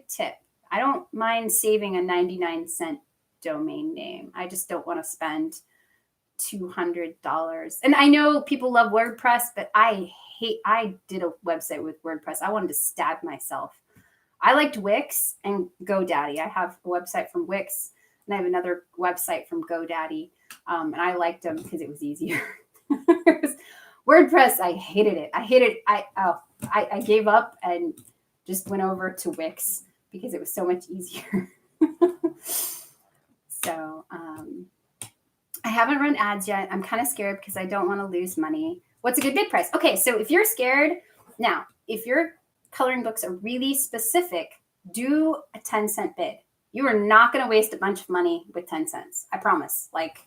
tip. I don't mind saving a 99-cent domain name. I just don't want to spend $200. And I know people love WordPress, but I did a website with WordPress. I wanted to stab myself. I liked Wix and GoDaddy. I have a website from Wix and I have another website from GoDaddy. And I liked them because it was easier. WordPress, I hated it. I gave up and just went over to Wix because it was so much easier. So I haven't run ads yet. I'm kind of scared because I don't want to lose money. What's a good bid price? Okay, so if you're scared, now, if your coloring books are really specific, do a 10-cent bid. You are not going to waste a bunch of money with 10 cents. I promise. Like,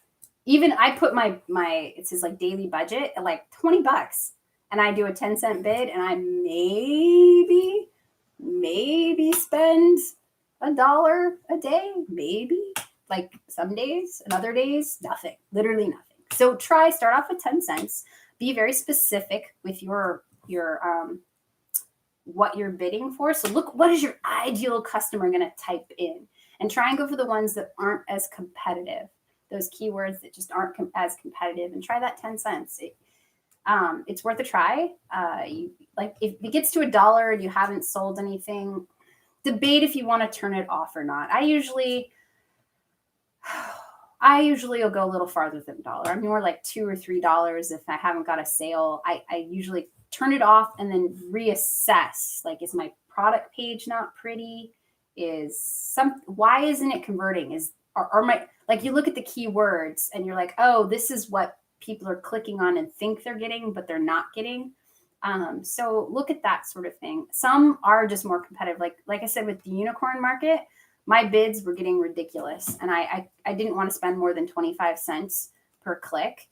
even I put my it says like daily budget at like $20, and I do a 10-cent bid, and I maybe spend $1 a day, maybe. Like some days and other days, nothing, literally nothing. So start off with 10 cents. Be very specific with your what you're bidding for. So look, what is your ideal customer going to type in, and try and go for the ones that aren't as competitive. Those keywords that just aren't as competitive, and try that 10 cents. It's worth a try. If it gets to $1 and you haven't sold anything, debate if you want to turn it off or not. I usually will go a little farther than $1. I'm more like $2 or $3 if I haven't got a sale. I usually turn it off and then reassess. Like, is my product page not pretty? Why isn't it converting? You look at the keywords and you're like, oh, this is what people are clicking on and think they're getting, but they're not getting. So look at that sort of thing. Some are just more competitive. Like I said, with the unicorn market, my bids were getting ridiculous, and I didn't want to spend more than 25 cents per click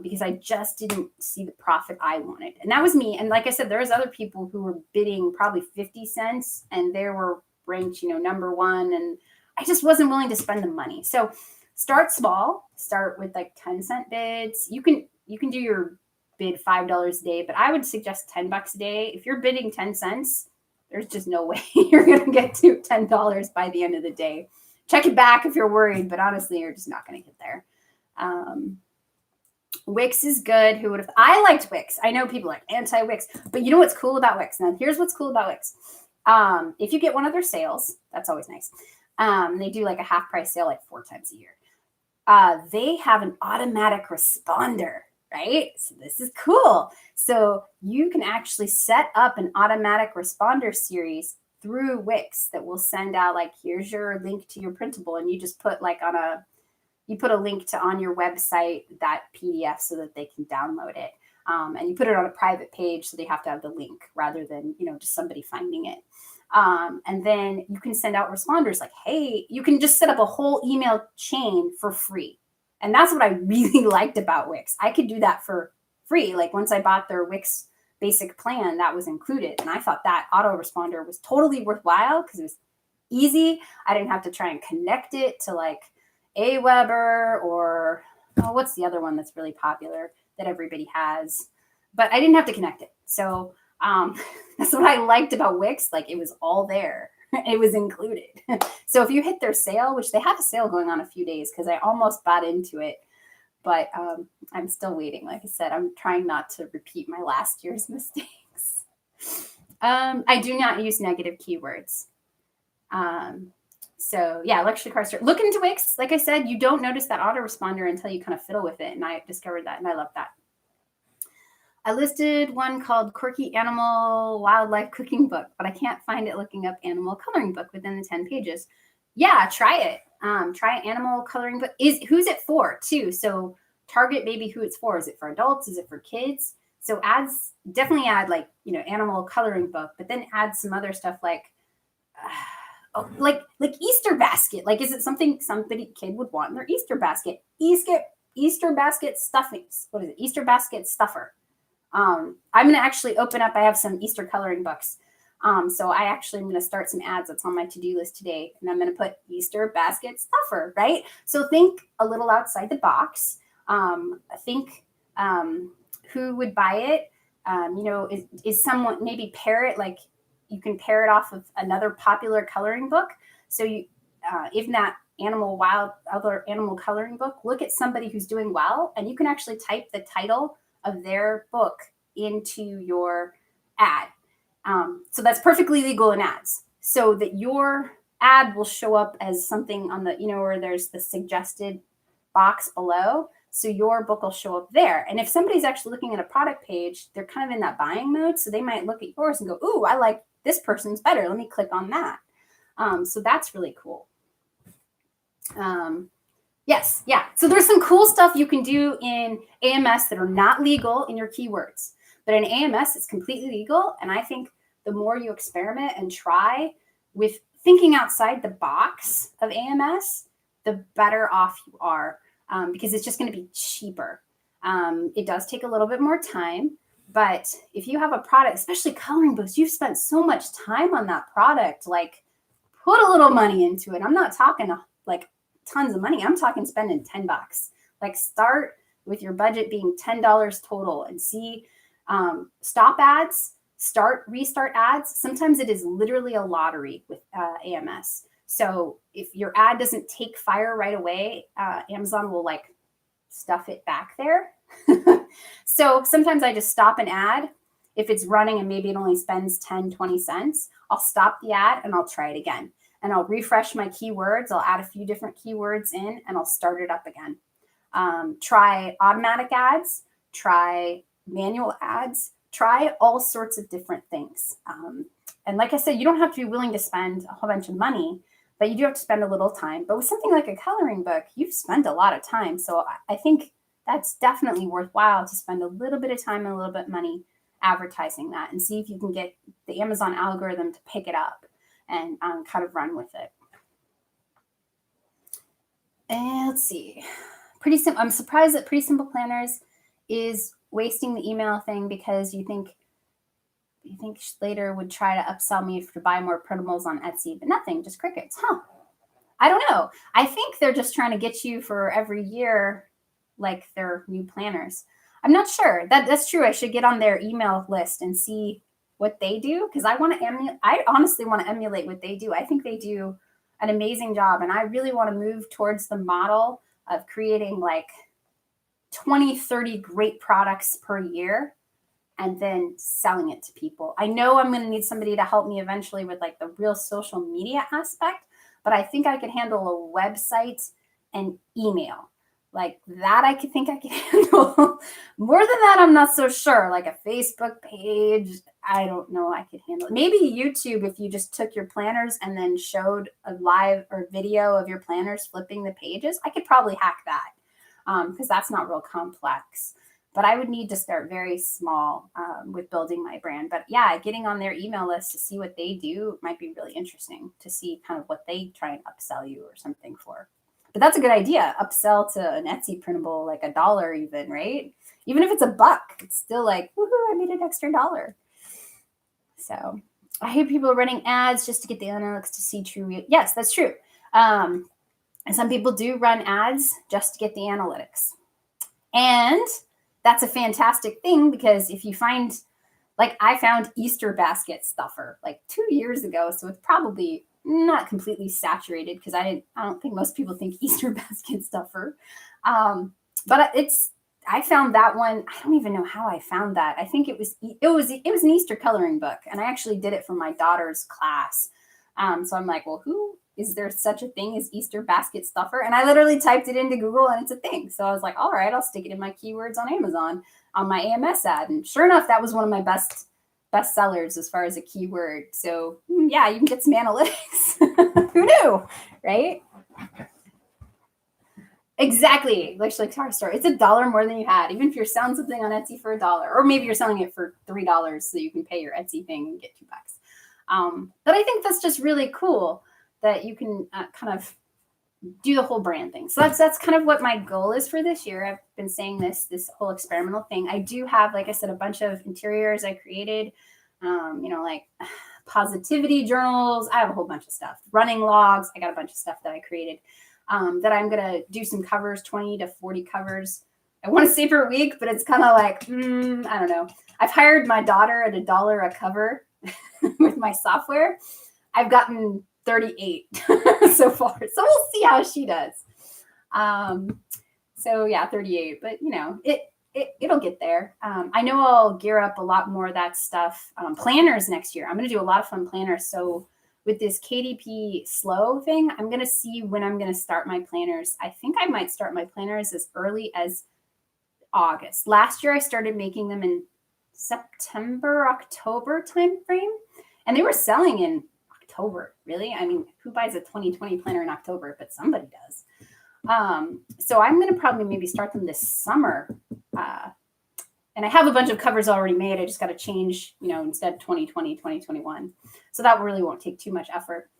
because I just didn't see the profit I wanted. And that was me. And like I said, there was other people who were bidding probably 50 cents, and they were ranked, number one, and I just wasn't willing to spend the money. So start small. Start with like 10-cent bids. You can do your bid $5 a day, but I would suggest $10 a day. If you're bidding 10 cents, there's just no way you're going to get to $10 by the end of the day. Check it back if you're worried, but honestly, you're just not going to get there. Wix is good. I liked Wix. I know people are like anti-Wix, but you know what's cool about Wix? Now, here's what's cool about Wix. If you get one of their sales, that's always nice. They do like a half price sale like 4 times a year. They have an automatic responder, right? So this is cool. So you can actually set up an automatic responder series through Wix that will send out like, here's your link to your printable. And you just put you put a link on your website, that PDF, so that they can download it. And you put it on a private page, so they have to have the link rather than, just somebody finding it. And then you can send out responders like, hey, you can just set up a whole email chain for free. And that's what I really liked about Wix. I could do that for free. Like, once I bought their Wix basic plan, that was included. And I thought that autoresponder was totally worthwhile because it was easy. I didn't have to try and connect it to like Aweber or, what's the other one that's really popular that everybody has? But I didn't have to connect it. So that's what I liked about Wix. Like, it was all there. It was included. So if you hit their sale, which they have a sale going on a few days because I almost bought into it, but I'm still waiting. Like I said, I'm trying not to repeat my last year's mistakes. I do not use negative keywords. So yeah, luxury car store. Look into Wix. Like I said, you don't notice that autoresponder until you kind of fiddle with it. And I discovered that, and I love that. I listed one called Quirky Animal Wildlife Cooking Book, but I can't find it looking up animal coloring book within the 10 pages. Yeah, try it. Try animal coloring book. Who's it for too? So target maybe who it's for. Is it for adults? Is it for kids? So definitely add like, animal coloring book, but then add some other stuff like Easter basket. Like, is it something kid would want in their Easter basket? Easter basket stuffings. What is it? Easter basket stuffer. I'm going to actually open up. I have some Easter coloring books. So I actually am going to start some ads. That's on my to-do list today. And I'm going to put Easter basket stuffer, right? So think a little outside the box. Think who would buy it? Is someone, maybe pair it, like you can pair it off of another popular coloring book. So if not other animal coloring book, look at somebody who's doing well, and you can actually type the title of their book into your ad. So that's perfectly legal in ads, so that your ad will show up as something on the, where there's the suggested box below. So your book will show up there. And if somebody's actually looking at a product page, they're kind of in that buying mode. So they might look at yours and go, ooh, I like this person's better. Let me click on that. So that's really cool. Yes, yeah. So there's some cool stuff you can do in AMS that are not legal in your keywords, but in AMS it's completely legal. And I think the more you experiment and try with thinking outside the box of AMS, the better off you are, because it's just going to be cheaper. It does take a little bit more time, but if you have a product, especially coloring books, you've spent so much time on that product, like put a little money into it. I'm not talking like tons of money. I'm talking spending $10. Like start with your budget being $10 total and see, stop ads, restart ads. Sometimes it is literally a lottery with AMS. So if your ad doesn't take fire right away, Amazon will like stuff it back there. So sometimes I just stop an ad. If it's running and maybe it only spends 10, 20 cents, I'll stop the ad and I'll try it again. And I'll refresh my keywords. I'll add a few different keywords in and I'll start it up again. Try automatic ads, try manual ads, try all sorts of different things. And like I said, you don't have to be willing to spend a whole bunch of money, but you do have to spend a little time. But with something like a coloring book, you've spent a lot of time. So I think that's definitely worthwhile to spend a little bit of time and a little bit of money advertising that and see if you can get the Amazon algorithm to pick it up and kind of run with it. And let's see. Pretty simple. I'm surprised that Pretty Simple Planners is wasting the email thing because you think later would try to upsell me to buy more printables on Etsy, but nothing, just crickets. Huh. I don't know. I think they're just trying to get you for every year, like their new planners. I'm not sure. That's true. I should get on their email list and see what they do because I honestly want to emulate what they do. I think they do an amazing job, and I really want to move towards the model of creating like 20, 30 great products per year and then selling it to people. I know I'm going to need somebody to help me eventually with like the real social media aspect, but I think I could handle a website and email. Like that I think I can handle. More than that, I'm not so sure. Like a Facebook page, I don't know I could handle it. Maybe YouTube, if you just took your planners and then showed a live or video of your planners flipping the pages, I could probably hack that because that's not real complex. But I would need to start very small with building my brand. But yeah, getting on their email list to see what they do might be really interesting to see kind of what they try and upsell you or something for. But that's a good idea. Upsell to an Etsy printable, like $1 even, right? Even if it's $1, it's still like, woohoo, I made an extra $1. So I hate people running ads just to get the analytics to see true. Yes, that's true. And some people do run ads just to get the analytics. And that's a fantastic thing because if you find, like I found Easter basket stuffer like 2 years ago. So it's probably not completely saturated because I don't think most people think Easter basket stuffer. But I found that one. I don't even know how I found that. I think it was an Easter coloring book, and I actually did it for my daughter's class. So I'm like, well, is there such a thing as Easter basket stuffer? And I literally typed it into Google and it's a thing. So I was like, all right, I'll stick it in my keywords on Amazon on my AMS ad. And sure enough, that was one of my best sellers as far as a keyword. So yeah, you can get some analytics. Who knew, right? Exactly. Like Guitar Store. It's $1 more than you had. Even if you're selling something on Etsy for $1, or maybe you're selling it for $3 so you can pay your Etsy thing and get $2. But I think that's just really cool that you can kind of do the whole brand thing. So that's kind of what my goal is for this year. I've been saying this whole experimental thing. I do have, like I said, a bunch of interiors I created, like positivity journals. I have a whole bunch of stuff, running logs. I got a bunch of stuff that I created that I'm going to do some covers, 20 to 40 covers. I want to say per week, but it's kind of like, I don't know. I've hired my daughter at $1 a cover with my software. I've gotten 38 so far. So we'll see how she does. So yeah, 38, but it'll get there. I know I'll gear up a lot more of that stuff. Planners next year. I'm going to do a lot of fun planners. So with this KDP slow thing, I'm going to see when I'm going to start my planners. I think I might start my planners as early as August. Last year, I started making them in September, October timeframe, and they were selling in October. Really? I mean, who buys a 2020 planner in October? But somebody does. So I'm going to probably maybe start them this summer. And I have a bunch of covers already made. I just got to change, instead 2020, 2021. So that really won't take too much effort.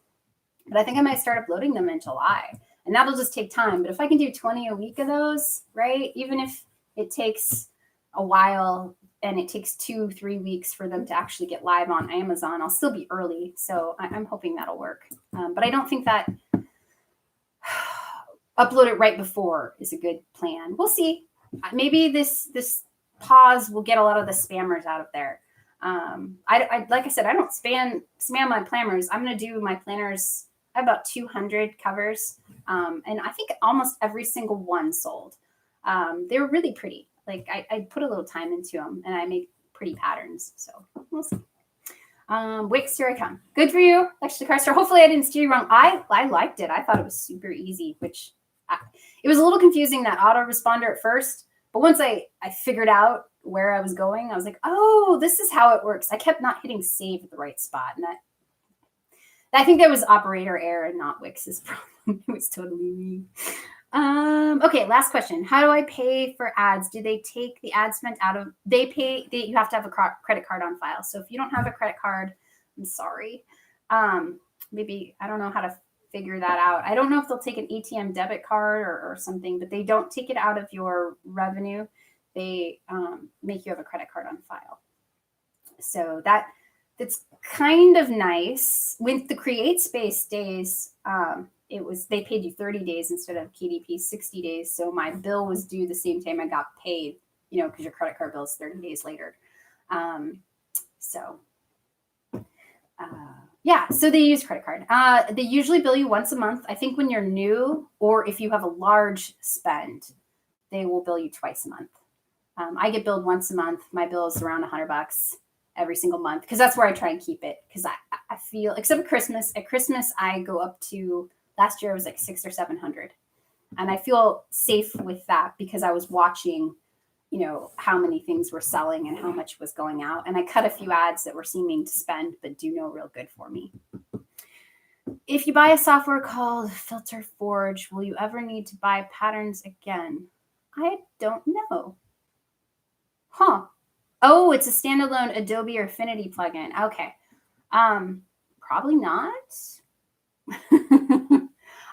But I think I might start uploading them in July. And that'll just take time. But if I can do 20 a week of those, right? Even if it takes a while and it takes 2-3 weeks for them to actually get live on Amazon, I'll still be early. So I'm hoping that'll work. But I don't think that upload it right before is a good plan. We'll see. Maybe this pause will get a lot of the spammers out of there. I like I said, I don't spam my planners. I'm going to do my planners. I have about 200 covers. And I think almost every single one sold. They're really pretty. Like I put a little time into them and I make pretty patterns. So we'll see. Wix, here I come. Good for you, Actually, Carster. Hopefully I didn't steer you wrong. I liked it. I thought it was super easy, it was a little confusing, that autoresponder at first. But once I figured out where I was going, I was like, oh, this is how it works. I kept not hitting save at the right spot. And I think that was operator error and not Wix's problem. It was totally me. Okay, last question. How do I pay for ads? Do they take the ad spent out of, you have to have a credit card on file. So if you don't have a credit card, I'm sorry. Maybe, I don't know how to figure that out. I don't know if they'll take an ATM debit card or something, but they don't take it out of your revenue. They make you have a credit card on file. So that's kind of nice. With the Create Space days, they paid you 30 days instead of KDP 60 days. So my bill was due the same time I got paid, because your credit card bill is 30 days later. So they use credit card. They usually bill you once a month. I think when you're new, or if you have a large spend, they will bill you twice a month. I get billed once a month. My bill is around $100 every single month because that's where I try and keep it. Because I feel, except for Christmas, at Christmas I go up to, last year it was like $600 or $700, and I feel safe with that because I was watching, how many things were selling and how much was going out, and I cut a few ads that were seeming to spend but do no real good for me. If you buy a software called Filter Forge, will you ever need to buy patterns again? I don't know. Huh. Oh, it's a standalone Adobe or Affinity plugin. Okay. Probably not.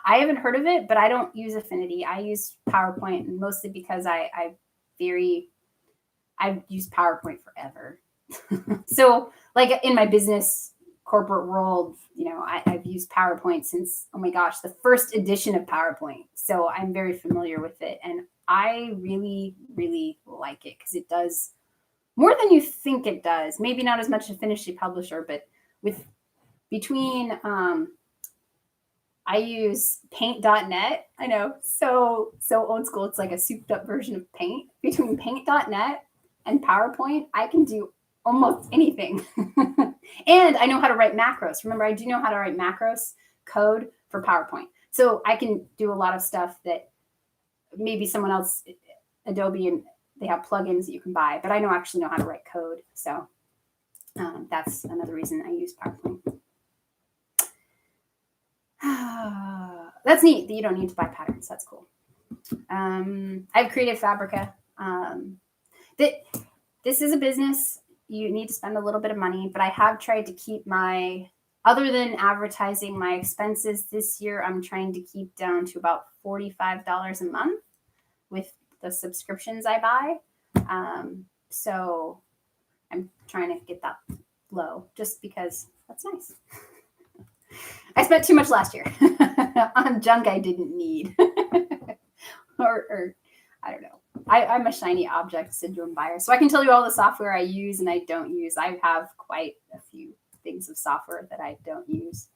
I haven't heard of it, but I don't use Affinity. I use PowerPoint, mostly because I've used PowerPoint forever. So like in my business corporate world, I've used PowerPoint since, oh my gosh, the first edition of PowerPoint. So I'm very familiar with it. And I really, really like it because it does more than you think it does. Maybe not as much as Finishly Publisher, but between I use paint.net. I know, so old school. It's like a souped up version of Paint. Between paint.net and PowerPoint, I can do almost anything. And I know how to write macros. Remember, I do know how to write macros code for PowerPoint. So I can do a lot of stuff that maybe someone else, Adobe, and they have plugins that you can buy, but I actually know how to write code. So that's another reason I use PowerPoint. That's neat that you don't need to buy patterns. That's cool. I've created Fabrica. This is a business. You need to spend a little bit of money, but I have tried to keep other than advertising, my expenses this year, I'm trying to keep down to about $45 a month with the subscriptions I buy. So I'm trying to get that low just because that's nice. I spent too much last year on junk I didn't need. or I don't know. I'm a shiny object syndrome buyer. So I can tell you all the software I use and I don't use. I have quite a few things of software that I don't use.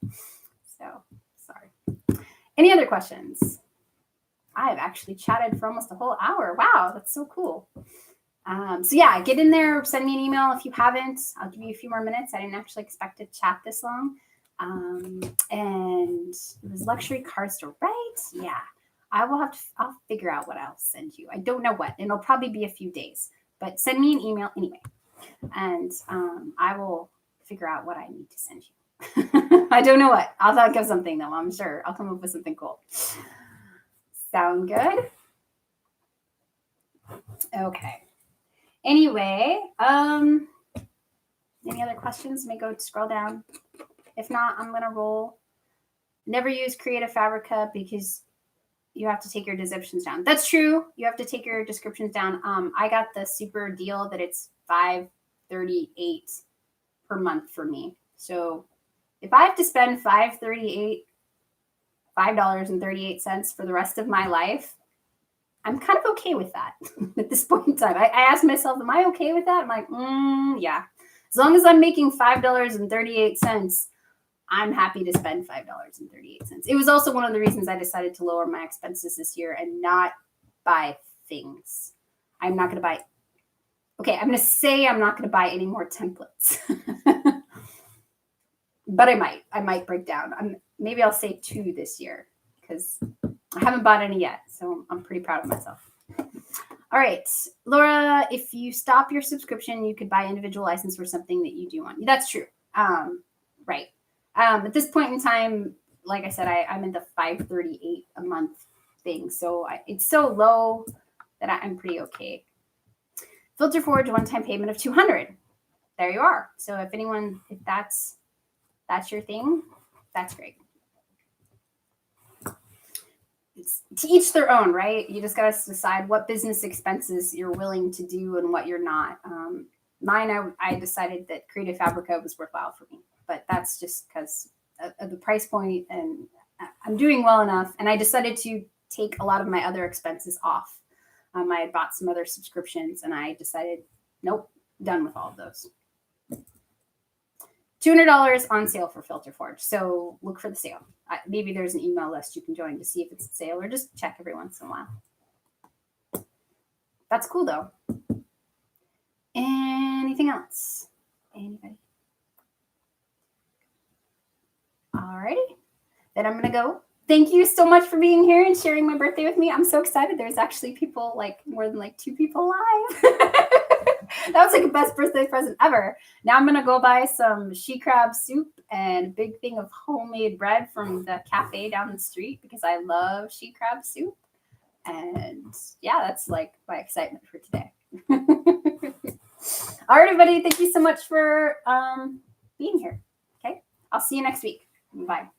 So sorry. Any other questions? I have actually chatted for almost a whole hour. Wow, that's so cool. So yeah, get in there, send me an email if you haven't. I'll give you a few more minutes. I didn't actually expect to chat this long. And it was luxury cards to write. Yeah, I'll figure out what I'll send you. I don't know what, and it'll probably be a few days, but send me an email anyway. And I will figure out what I need to send you. I don't know what. I'll think of something though. I'm sure I'll come up with something cool. Sound good? Okay. Anyway, any other questions? May go scroll down. If not, I'm gonna roll. Never use Creative Fabrica because you have to take your descriptions down. That's true. You have to take your descriptions down. I got the super deal that it's $5.38 per month for me. So if I have to spend $5.38 for the rest of my life, I'm kind of okay with that at this point in time. I asked myself, am I okay with that? I'm like, yeah. As long as I'm making $5.38, I'm happy to spend $5.38. It was also one of the reasons I decided to lower my expenses this year and not buy things. I'm not going to buy. Okay, I'm going to say I'm not going to buy any more templates. But I might break down. Maybe I'll say 2 this year because I haven't bought any yet. So I'm pretty proud of myself. All right, Laura, if you stop your subscription, you could buy individual license for something that you do want. That's true. Right. At this point in time, like I said, I'm in the $5.38 a month thing. So it's so low that I'm pretty okay. Filter Forge one-time payment of $200. There you are. So if that's your thing, that's great. It's to each their own, right? You just got to decide what business expenses you're willing to do and what you're not. Mine, I decided that Creative Fabrica was worthwhile for me, but that's just because of the price point, and I'm doing well enough. And I decided to take a lot of my other expenses off. I had bought some other subscriptions, and I decided, nope, done with all of those. $200 on sale for Filter Forge. So look for the sale. Maybe there's an email list you can join to see if it's a sale, or just check every once in a while. That's cool though. Anything else? Anybody? Alrighty. Then I'm going to go. Thank you so much for being here and sharing my birthday with me. I'm so excited. There's actually people, more than 2 people live. That was the best birthday present ever. Now I'm going to go buy some she crab soup and a big thing of homemade bread from the cafe down the street because I love she crab soup. And yeah, that's my excitement for today. All right, everybody. Thank you so much for being here. Okay. I'll see you next week. Bye.